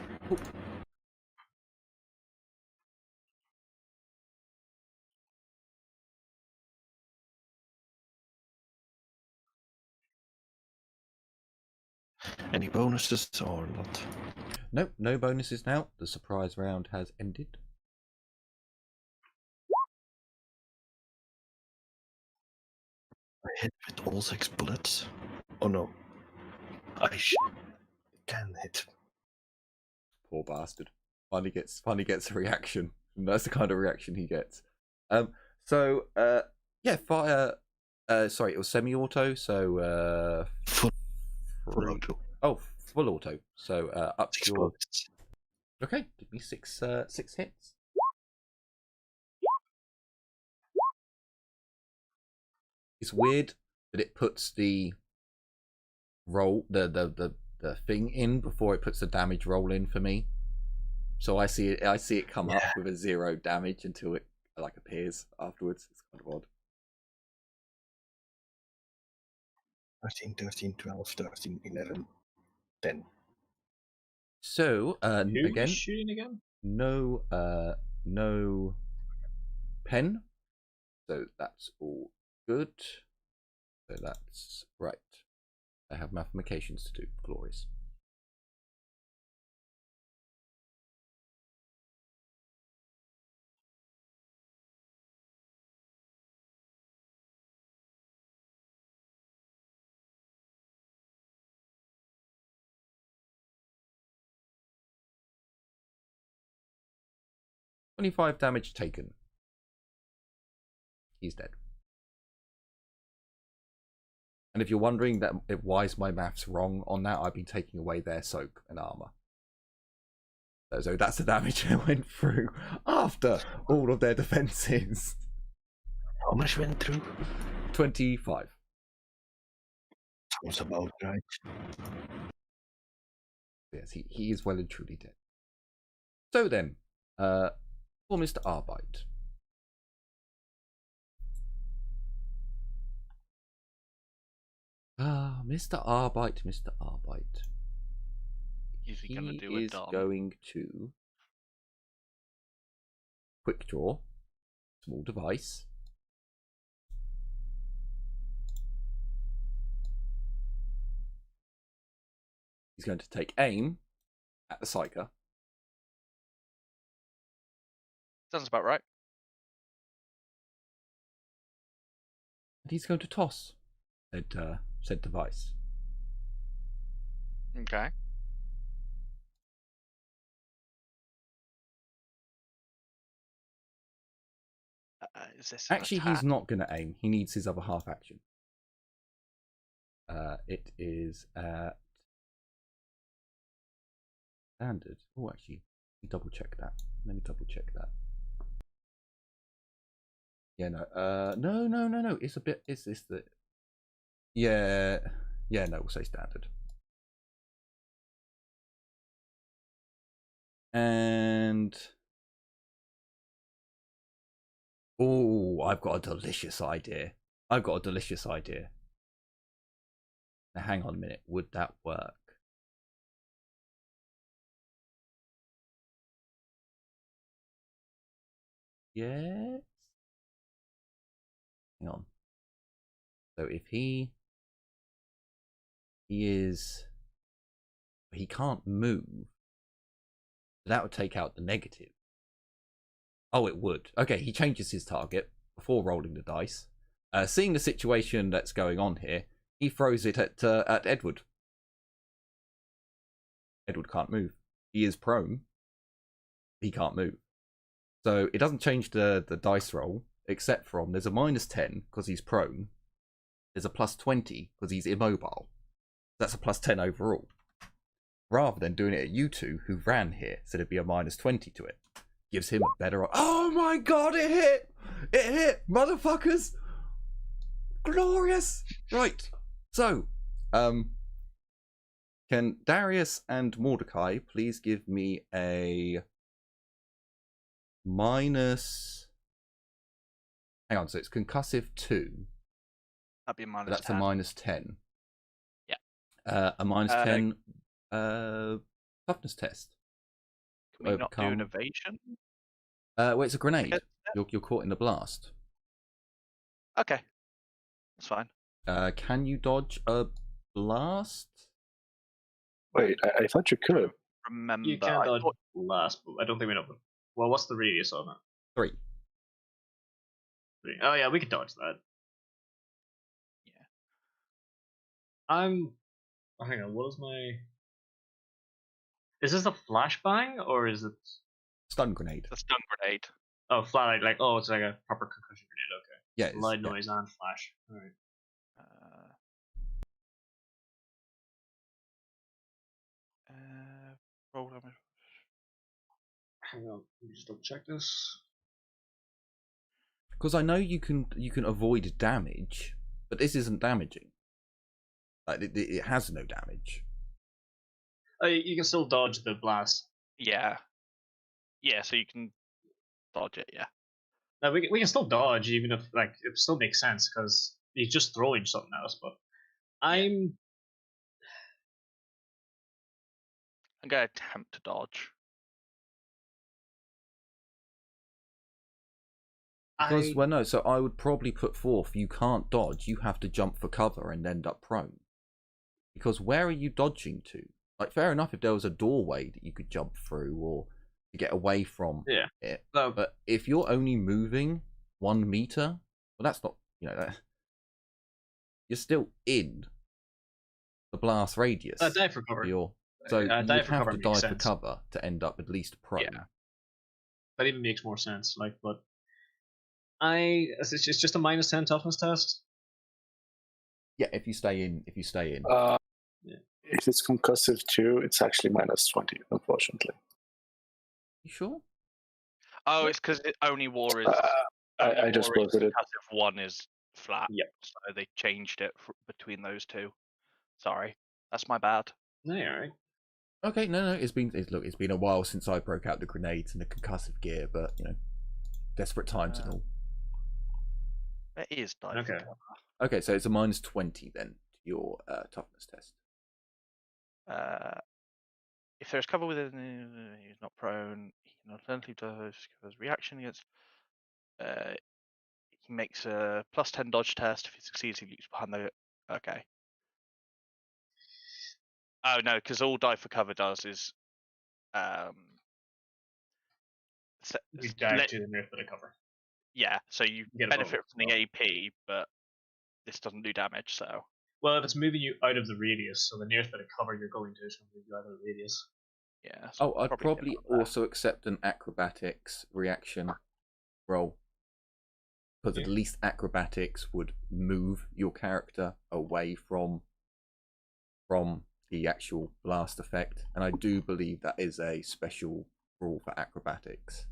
Any bonuses or not? Nope, no bonuses now. The surprise round has ended. I hit with all 6 bullets. Oh no. I can hit. Poor bastard. Finally gets a reaction. And that's the kind of reaction he gets. Yeah, fire. Sorry, it was semi-auto. So Full auto. Oh, full auto. So up 6 your. bullets. Okay, give me six hits. It's weird that it puts the roll the thing in before it puts the damage roll in for me. So I see it come up with a 0 damage until it like appears afterwards. It's kind of odd. 13, 13, 12, 13, 11, 10. So Who again, is shooting again? no pen. So that's all good. So that's right. I have mathematications to do. Glorious. $25 damage taken. He's dead. And if you're wondering why is my maths wrong on that, I've been taking away their soak and armor. So that's the damage I went through after all of their defenses. How much went through? 25. Sounds about right. Yes, he is well and truly dead. So then, for Mr. Arbite. Mr. Arbite. Is he going to do He a is dumb? going to quick draw, small device. He's going to take aim at the Psyker. Sounds about right. And he's going to toss said device. Okay. Is this Actually, he's not going to aim. He needs his other half action. It is at standard. Oh, actually, let me double check that. Yeah, no. It's a bit. Is this the? Yeah. No, we'll say standard. And oh, I've got a delicious idea. Now, hang on a minute. Would that work? Yes. Hang on. So if he can't move. That would take out the negative. Oh, it would. Okay, he changes his target before rolling the dice. Seeing the situation that's going on here, he throws it at Edward. Edward can't move. He is prone. he can't move. So it doesn't change the dice roll, except from there's a -10 because he's prone. There's a +20 because he's immobile. That's a +10 overall. Rather than doing it at you two who ran here, so there'd be a -20 to it. Gives him a better. Oh my god, it hit! It hit! Motherfuckers! Glorious! Right. So, can Darius and Mordecai please give me a minus. Hang on, so it's concussive 2. That'd be a minus That's 10. a -10. Yeah. A -10 toughness test. Can we not do an evasion? Well, it's a grenade. You're caught in the blast. Okay. That's fine. Can you dodge a blast? Wait, I thought you could. Remember, You can dodge blast, but I don't think we know. Well, what's the radius on it? 3. 3. Oh yeah, we could dodge that. Yeah. Hang on, what is my... Is this a flashbang, or is it... Stun grenade. The stun grenade. Oh, flat, oh, it's like a proper concussion grenade, okay. Yeah. Loud noise and flash. Alright. Roll damage. Hang on, let me just double check this. Because I know you can avoid damage, but this isn't damaging. Like it has no damage. You can still dodge the blast. Yeah. Yeah, so you can dodge it, yeah. No, we can still dodge, even if it still makes sense because he's just throwing something at us. But I'm gonna attempt to dodge. Because so I would probably put forth you can't dodge, you have to jump for cover and end up prone. Because where are you dodging to? Like, fair enough if there was a doorway that you could jump through or to get away from it. No. But if you're only moving 1 meter, well, that's not, you're still in the blast radius. dive for cover. So you have to dive for sense. cover to end up at least prone. Yeah. That even makes more sense. But it's just a -10 toughness test. Yeah, if you stay in. If it's concussive 2, it's actually -20, unfortunately. You sure? Oh, it's because only war is. I just war is looked at it. concussive 1 is flat. Yep. So they changed it between those two. Sorry, that's my bad. No, alright. Okay, no. It's been a while since I broke out the grenades and the concussive gear, but desperate times and all. It is dive. Okay. Okay, so it's a -20 then to your toughness test. If there's cover within, he's not prone. He can alternatively discover his reaction against. He makes a +10 dodge test. If he succeeds, he leaps behind the. Okay. Oh no, because all dive for cover does is. You dive to the nearest bit of cover. Yeah, so you Get a benefit bonus from the AP, but this doesn't do damage. So. Well, if it's moving you out of the radius, so the nearest bit of cover you're going to is going to move you out of the radius. Yeah. So I'd probably also accept an acrobatics reaction roll. Because at least acrobatics would move your character away from the actual blast effect. And I do believe that is a special rule for acrobatics.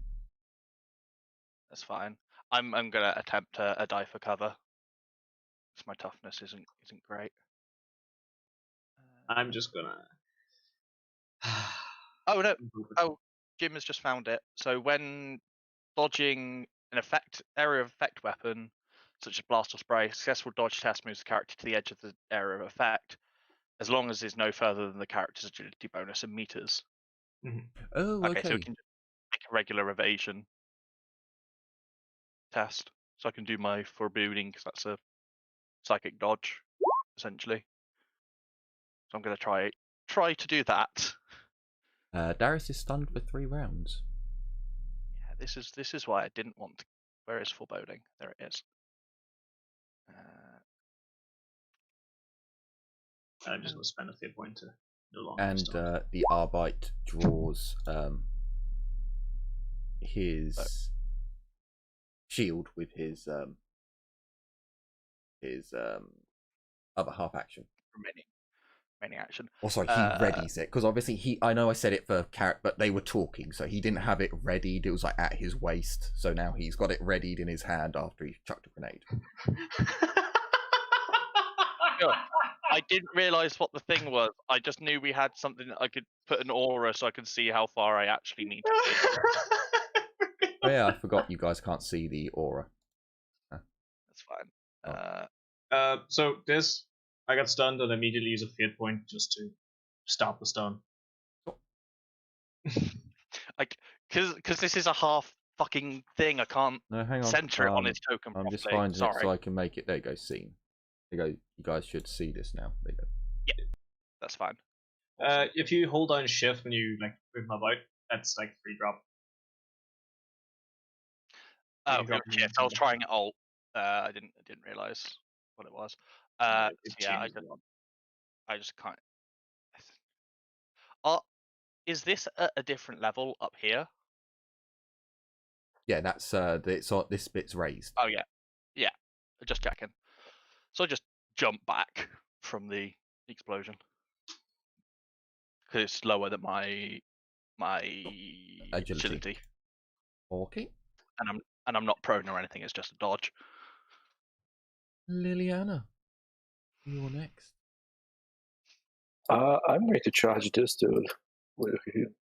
That's fine. I'm gonna attempt a die for cover. Because my toughness isn't great. I'm just gonna. Oh no! Oh, Jim has just found it. So when dodging an area of effect weapon, such as blast or spray, successful dodge test moves the character to the edge of the area of effect, as long as it's no further than the character's agility bonus in meters. Mm-hmm. Oh, okay. So we can just make a regular evasion test. So I can do my foreboding because that's a psychic dodge, essentially. So I'm going to try to do that. Darius is stunned for 3 rounds. Yeah, this is why I didn't want to. Where is foreboding? There it is. I'm just going to spend a fate point to no longer. And the Arbite draws his shield with his other half action. Remaining action. Or sorry, he readies it, because obviously I know I said it for Carrot, but they were talking, so he didn't have it readied. It was like at his waist, so now he's got it readied in his hand after he chucked a grenade. I didn't realise what the thing was. I just knew we had something that I could put an aura so I could see how far I actually need to be. Oh yeah, I forgot you guys can't see the aura. That's fine. So this, I got stunned and immediately use a fate point just to stop the stun. Like, because this is a half fucking thing, I can't No, hang on. center it on its token I'm properly. just finding Sorry. it so I can make it. There you go, scene. There you go. You guys should see this now. There you go. Yeah, that's fine. If you hold down shift when you like move them about, that's like free drop. Oh, drop shit! I was trying it alt. I didn't realize what it was. Yeah, I just can't. Is this at a different level up here? Yeah, that's this bit's raised. Oh yeah. Just checking. So I just jump back from the explosion because it's lower than my agility. Okay. And I'm not prone or anything. It's just a dodge. Liliana, you're next. I'm going to charge this dude.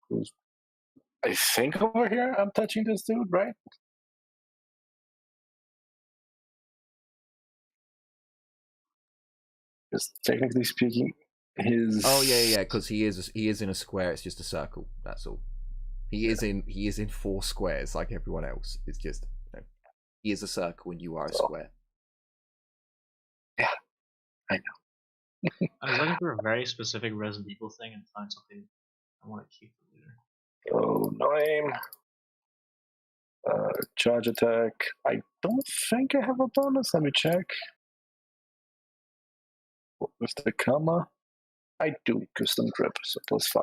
Who's I think over here I'm touching this dude, right? Because technically speaking, his Oh yeah, because he is in a square. It's just a circle. That's all. He is in 4 squares like everyone else. It's just he is a circle and you are a square. Yeah, I know. I was looking for a very specific Resident Evil thing and found something I want to keep later. Oh, name. Charge attack. I don't think I have a bonus. Let me check. With the comma, I do custom grip, so +5.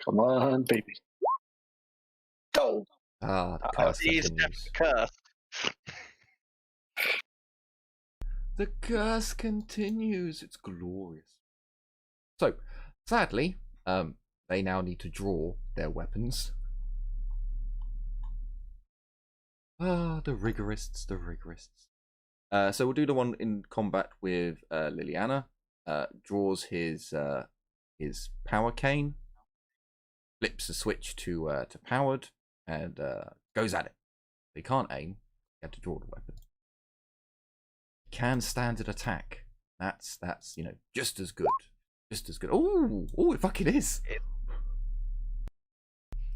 Come on, baby. Go! Ah, the curse He's continues. cursed. The curse continues. It's glorious. So, sadly, they now need to draw their weapons. Ah, the rigorists, the rigorists. So we'll do the one in combat with Liliana. Draws his power cane, flips the switch to powered, and goes at it. He can't aim. He had to draw the weapon. He can standard attack. That's just as good. Just as good. Oh, it fucking is.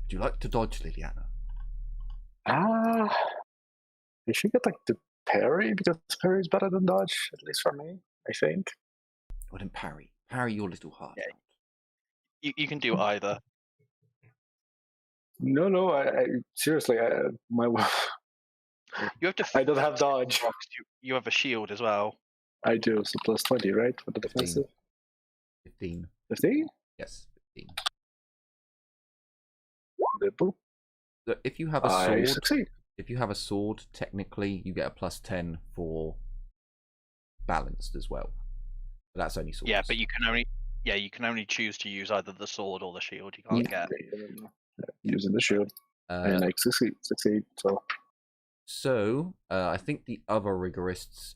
Would you like to dodge, Liliana? You should get like the parry, because parry is better than dodge, at least for me, I think. Well then parry. Parry your little heart out. You can do either. No, I seriously, my You have to. I don't have dodge. You have a shield as well. I do, so +20, right? For the defensive. 15. 15? Yes, 15. Nibble. So if you have a I sword, succeed. if you have a sword, technically you get a +10 for balanced as well. But that's only swords. Yeah, but you can only choose to use either the sword or the shield. You can't get Using the shield. And I succeed. So I think the other rigorists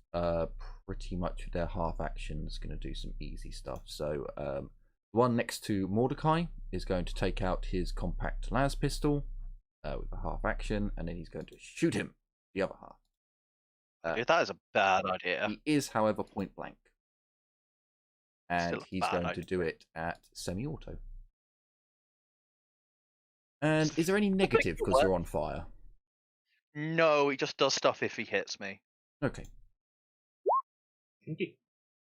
pretty much their half action is going to do some easy stuff. So the one next to Mordecai is going to take out his compact las pistol with a half action, and then he's going to shoot him the other half. That is a bad idea. He is, however, point blank, and Still a he's bad going idea. to do it at semi-auto. And is there any negative because you're on fire? No, he just does stuff if he hits me. Okay.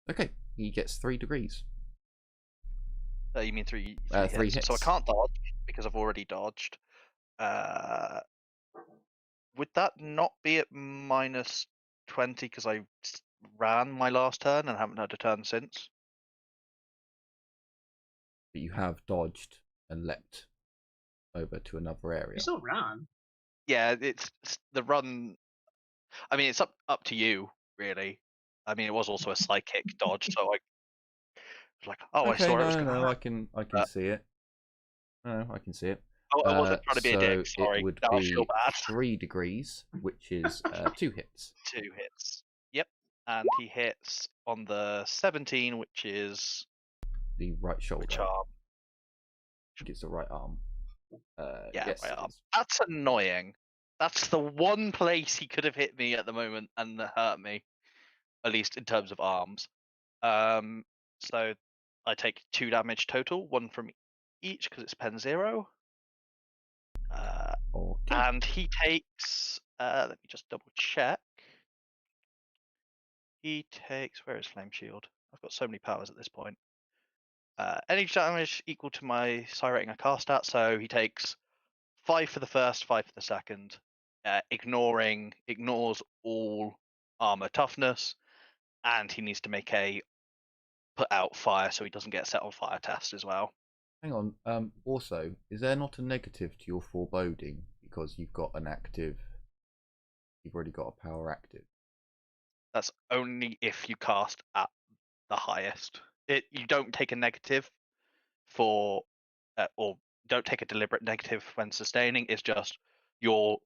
Okay, he gets 3 degrees. You mean three hits. So I can't dodge because I've already dodged. Would that not be at -20 because I ran my last turn and haven't had a turn since? But you have dodged and leapt. over to another area. You still ran. Yeah, it's the run. I mean, it's up to you, really. I mean, it was also a psychic dodge, so I was like, oh, I Okay, saw it was no, going to no, happen. I can see it. No, I can see it. I wasn't trying to be a So dick. Sorry, it would now I feel be bad. 3 degrees, which is 2 hits. 2 hits. Yep, and he hits on the 17, which is The right shoulder. which arm? I think it's the right arm. Yeah, yes, right it arm. is. That's annoying. That's the one place he could have hit me at the moment and hurt me, at least in terms of arms. So I take 2 damage total, 1 from each because it's pen 0. Okay. And he takes. Let me just double check. He takes. Where is Flame Shield? I've got so many powers at this point. Any damage equal to my psi rating I cast at. So he takes 5 for the first, 5 for the second. Ignores all armor toughness, and he needs to make a put out fire so he doesn't get set on fire test as well. Hang on. Also, is there not a negative to your foreboding because you've got an active? You've already got a power active. That's only if you cast at the highest. You don't take a negative for, or don't take a deliberate negative when sustaining. It's just your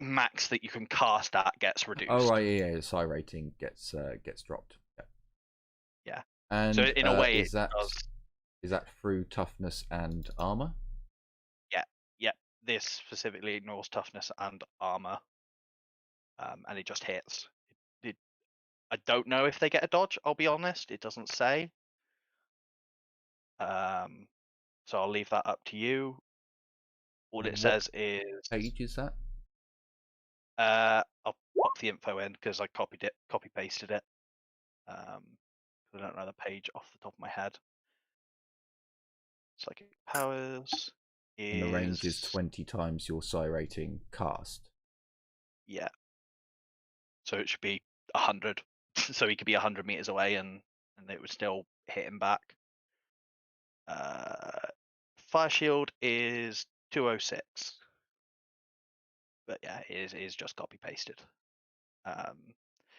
max that you can cast at gets reduced. Oh right, yeah. The psi rating gets dropped. Yeah. And So in a way, is that through toughness and armor? Yeah. This specifically ignores toughness and armor, and it just hits. I don't know if they get a dodge. I'll be honest, it doesn't say. So I'll leave that up to you. All it says is. Page is that? I'll pop the info in because I copy pasted it. I don't know the page off the top of my head. Psychic powers And the range is 20 times your psi rating cast. Yeah. So it should be 100. So he could be 100 meters away and it would still hit him back. Fire shield is 206. But yeah, it is just copy pasted.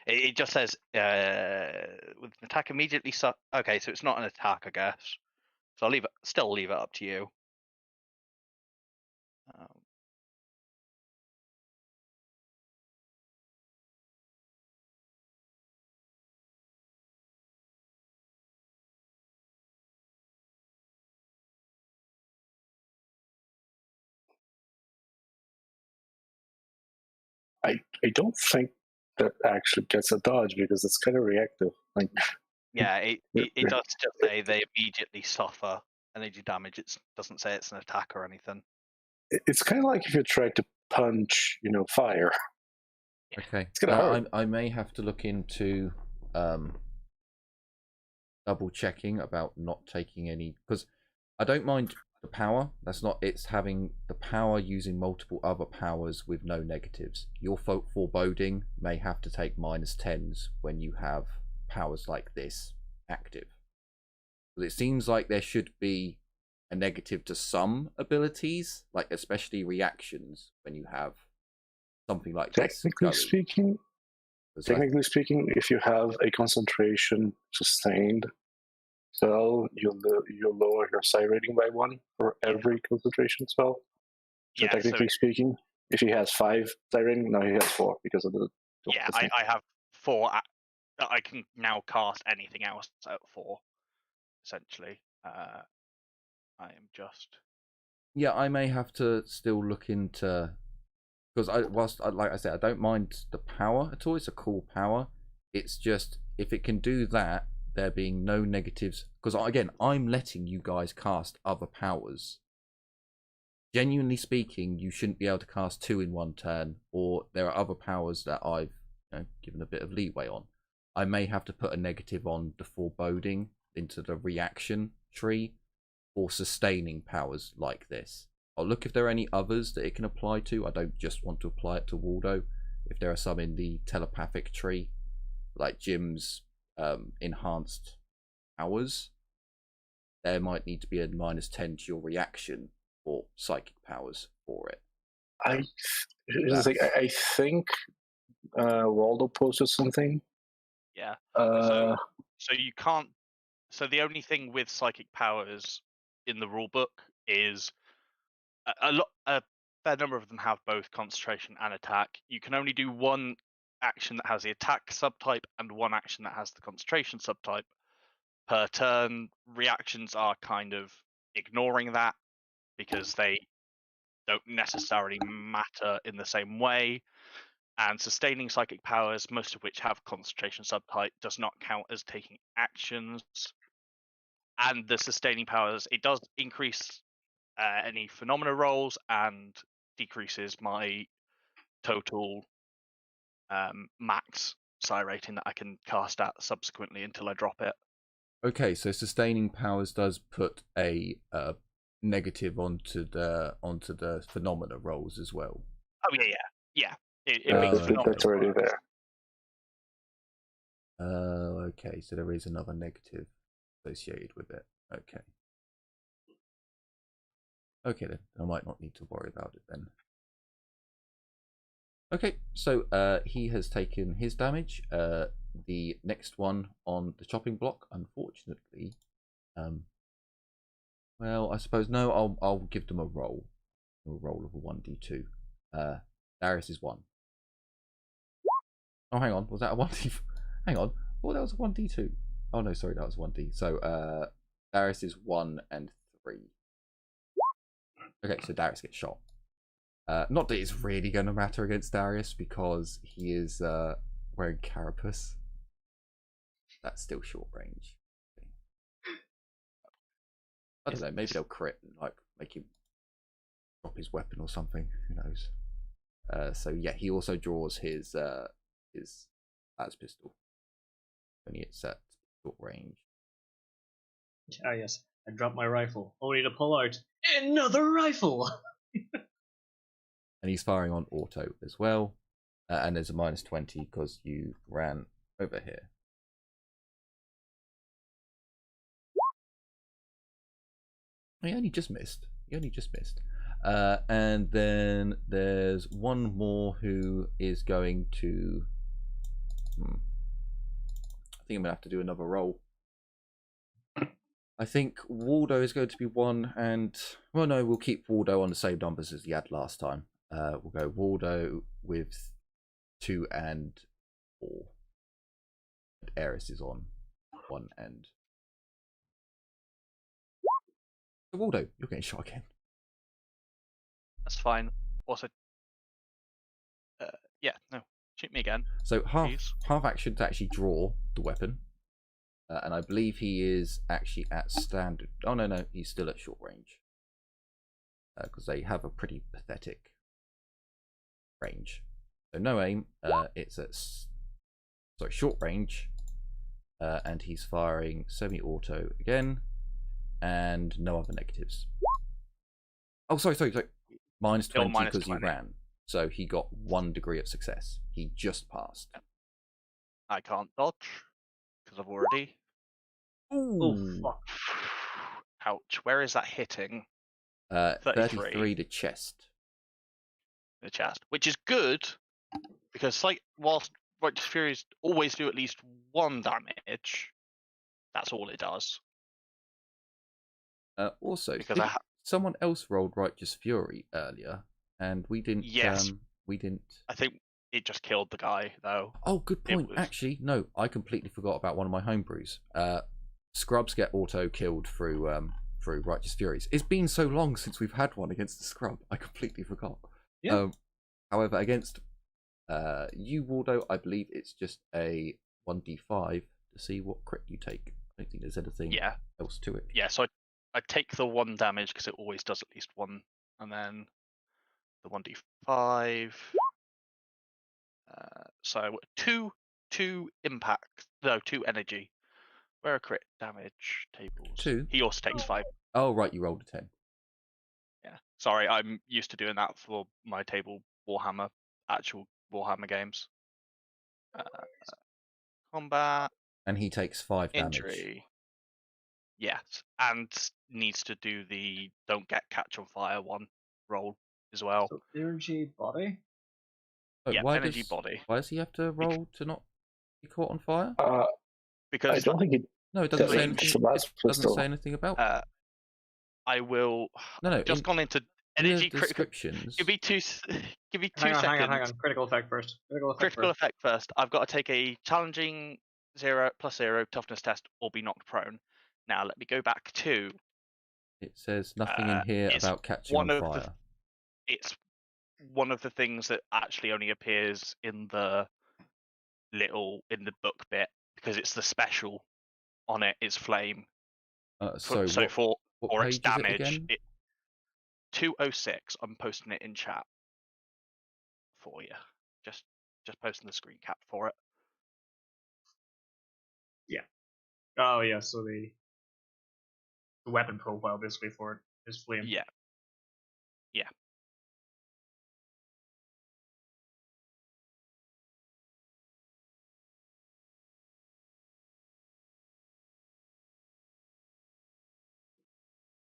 It just says with an attack immediately. Okay, so it's not an attack, I guess. So I'll still leave it up to you. I don't think that actually gets a dodge because it's kind of reactive. Like, yeah, it does just say they immediately suffer and they do damage. It doesn't say it's an attack or anything. It's kind of like if you try to punch, fire. Okay. It's gonna hurt. I may have to look into double checking about not taking any, because I don't mind the power. That's not, it's having the power using multiple other powers with no negatives. Your foreboding may have to take -10s when you have powers like this active. But it seems like there should be a negative to some abilities, like especially reactions when you have something like this. Technically speaking, if you have a concentration sustained spell, you'll lower your psi rating by 1 for every concentration spell. So Yeah, technically speaking, if he has 5 psi rating, now he has 4 because of the. Yeah, I have 4. I can now cast anything else at 4. Essentially, I am just. Yeah, I may have to still look into, because like I said, I don't mind the power at all. It's a cool power. It's just if it can do that, there being no negatives. Because again, I'm letting you guys cast other powers. Genuinely speaking, you shouldn't be able to cast 2 in 1 turn, or there are other powers that I've given a bit of leeway on. I may have to put a negative on the foreboding into the reaction tree for sustaining powers like this. I'll look if there are any others that it can apply to. I don't just want to apply it to Waldo. If there are some in the telepathic tree, like Jim's enhanced powers, there might need to be a -10 to your reaction for psychic powers for it. I think Waldo posted something. Yeah. Uh, So you can't. So the only thing with psychic powers in the rulebook is a fair number of them have both concentration and attack. You can only do one action that has the attack subtype and one action that has the concentration subtype per turn. Reactions are kind of ignoring that because they don't necessarily matter in the same way. And sustaining psychic powers, most of which have concentration subtype, does not count as taking actions. And the sustaining powers, it does increase any phenomena rolls and decreases my total max psi rating that I can cast at subsequently until I drop it. Okay, so sustaining powers does put a negative onto the phenomena rolls as well. Oh yeah. It makes that's already there. Okay, so there is another negative associated with it. Okay then, I might not need to worry about it then. Okay, so he has taken his damage. The next one on the chopping block, unfortunately, well, I suppose no. I'll give them a roll of a 1d2. Darius is 1. Oh, hang on, was that a 1d? Hang on, oh, that was a 1d2. Oh no, sorry, that was 1d. So Darius is 1 and 3. Okay, so Darius gets shot. Not that it's really going to matter against Darius because he is wearing carapace. That's still short range. I don't know. Maybe they'll crit and like make him drop his weapon or something. Who knows? So yeah, he also draws his las pistol. Only it's at short range. Ah, yes. I dropped my rifle, only to pull out another rifle. And he's firing on auto as well. And there's a -20 because you ran over here. He only just missed. And then there's one more who is going to... I think I'm going to have to do another roll. I think Waldo is going to be 1 and... Well, no, we'll keep Waldo on the same numbers as he had last time. We'll go Waldo with 2 and 4. And Eris is on 1 and... Waldo, you're getting shot again. That's fine. Also, yeah, no, shoot me again. So half action to actually draw the weapon. And I believe he is actually at standard. Oh, no, he's still at short range. Because they have a pretty pathetic range. So no aim. It's at short range. And he's firing semi-auto again. And no other negatives. Oh, sorry. -20 because he ran. So he got 1 degree of success. He just passed. I can't dodge because I've already... Ooh. Oh, fuck. Ouch. Where is that hitting? 33 to chest. The chest. Which is good, because whilst Righteous Furies always do at least 1 damage, that's all it does. Also, because someone else rolled Righteous Fury earlier, and we didn't... Yes. We didn't... I think it just killed the guy, though. Oh, good point. Actually, no, I completely forgot about one of my homebrews. Scrubs get auto-killed through Righteous Furies. It's been so long since we've had one against the Scrub, I completely forgot. Yeah. However, against you, Waldo, I believe it's just a 1d5 to see what crit you take. I don't think there's anything else to it. Yeah, so I take the 1 damage because it always does at least 1, and then the 1d5. So 2 impact, no, 2 energy. Where are crit damage tables? 2. He also takes 5. Oh, right, you rolled a 10. Yeah, sorry, I'm used to doing that for my table Warhammer, actual Warhammer games. Combat. And he takes 5 damage. Injury. Yes, and needs to do the don't get catch on fire one roll as well. So energy body. But Yeah, why energy does body. why does he have to roll to not be caught on fire? I Because don't think it. No, it doesn't say Flame- anything. It's the last It doesn't pistol. say anything about. I will. No, I've just gone into in the energy critical. descriptions. Give me two. Give me 2 Hang on, seconds. hang on. Critical effect first. Critical effect first. I've got to take a challenging 0 + 0 toughness test or be knocked prone. Now let me go back to. It says nothing in here it's about catching one on of the- fire. It's one of the things that actually only appears in the book bit because it's the special on it. It's flame. So for what its page is it damage, again? 206. I'm posting it in chat for you. Just posting the screen cap for it. Oh yeah, so the weapon profile basically for it is flame. Yeah.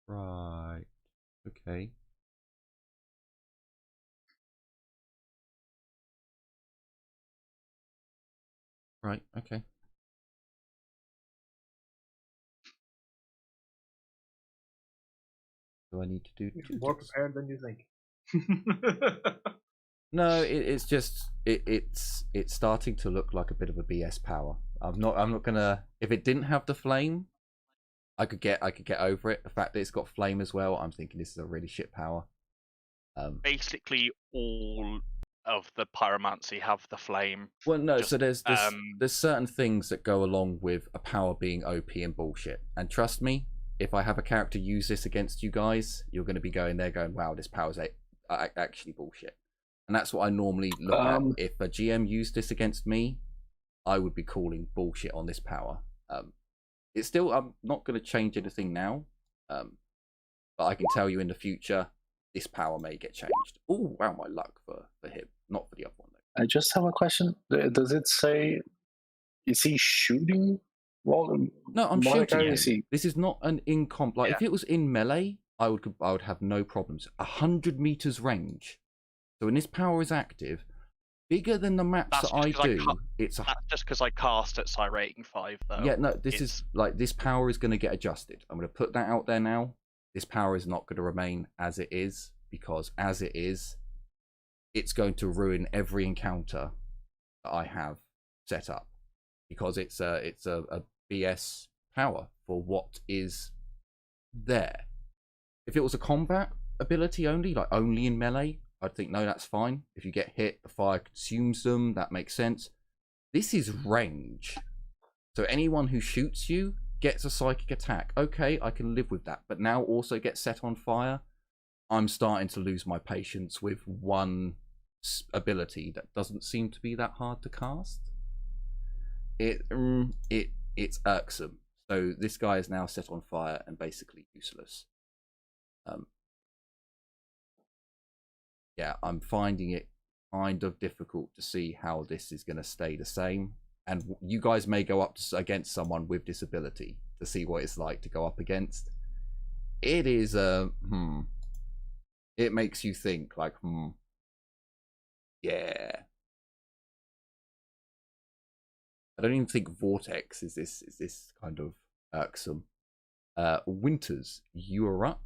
Right. Okay. Right. Okay. Do I need to do You're two more tests? prepared than you think. No, it's just it's starting to look like a bit of a BS power. I'm not gonna. If it didn't have the flame, I could get over it. The fact that it's got flame as well, I'm thinking this is a really shit power. Basically, all of the pyromancy have the flame. Well, no. Just, So there's certain things that go along with a power being OP and bullshit. And trust me, if I have a character use this against you guys, you're going to be going there going, "Wow, this power's actually bullshit." And that's what I normally look at. If a GM used this against me, I would be calling bullshit on this power. It's still, I'm not going to change anything now, but I can tell you in the future, this power may get changed. Oh, wow, my luck for him, not for the other one though. I just have a question. Does it say? Is he shooting? Well, No, I'm Monica, shooting him. is he? This is not an in-comp. Like, Yeah. if it was in melee, I would have no problems. 100 meters range. So when this power is active, bigger than the maps That's that I just 'cause I do, can't- it's a That's just because I cast at psi rating 5, though. yeah. No, this is like this power is going to get adjusted. I'm going to put that out there now. This power is not going to remain as it is because as it is, it's going to ruin every encounter that I have set up because it's a BS power for what is there. If it was a combat ability only, like only in melee, I'd think no, that's fine. If you get hit, the fire consumes them, that makes sense. This is range. So anyone who shoots you gets a psychic attack. Okay, I can live with that. But now also gets set on fire. I'm starting to lose my patience with one ability that doesn't seem to be that hard to cast. It's irksome. So this guy is now set on fire and basically useless. Yeah, I'm finding it kind of difficult to see how this is going to stay the same. And you guys may go up against someone with this ability to see what it's like to go up against. It is It makes you think like, yeah. I don't even think Vortex is this kind of irksome. Winters, you are up.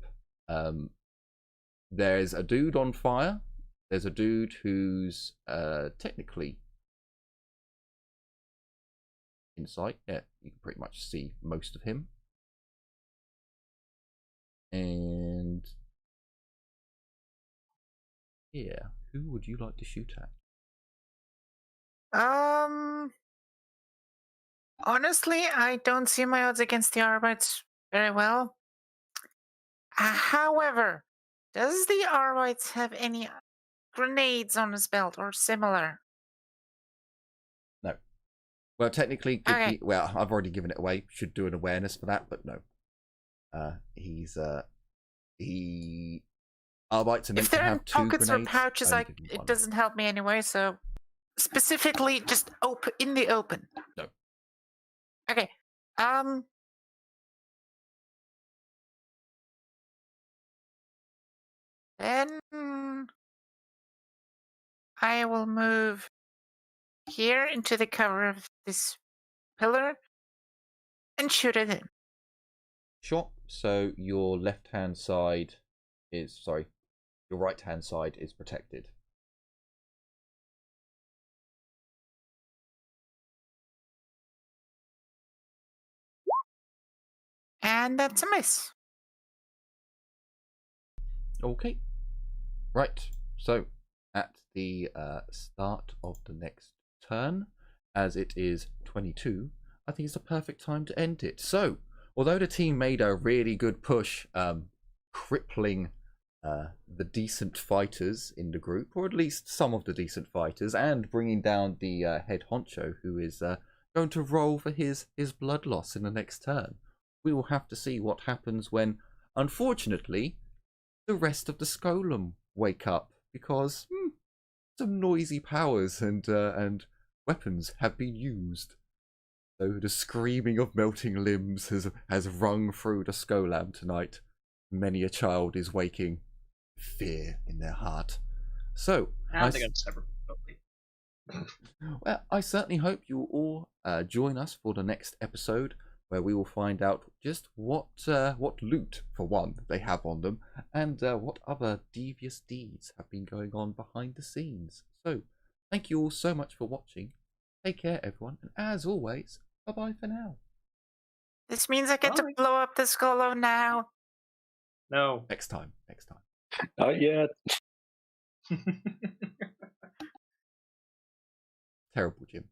There's a dude on fire. There's a dude who's technically in sight. Yeah, you can pretty much see most of him. And yeah, who would you like to shoot at? Honestly, I don't see my odds against the Arbites very well. However, does the Arbites have any grenades on his belt or similar? No. Well, technically, could Okay. be. Well, I've already given it away. Should do an awareness for that, but no. Arbites are meant If they're to in have 2 pockets or grenades. pouches, only give me it one. doesn't help me anyway. So, specifically, just in the open. No. Okay. Then I will move here into the cover of this pillar and shoot at him. Sure. So your left-hand side is, sorry, your right-hand side is protected. And that's a miss. Okay. Right. So at the start of the next turn, as it is 22, I think it's the perfect time to end it. So, although the team made a really good push, crippling the decent fighters in the group, or at least some of the decent fighters, and bringing down the head honcho, who is going to roll for his blood loss in the next turn, we will have to see what happens when, unfortunately, the rest of the Skolum wake up, because some noisy powers and weapons have been used. So the screaming of melting limbs has rung through the Skolam tonight. Many a child is waking, fear in their heart. So And they got severed. well, I certainly hope you will all join us for the next episode, where we will find out just what loot, for one, they have on them, and what other devious deeds have been going on behind the scenes. So, thank you all so much for watching. Take care, everyone, and as always, bye-bye for now. This means I get to Bye. blow up the Skolo now. No. Next time. Not yet. Terrible, Jim.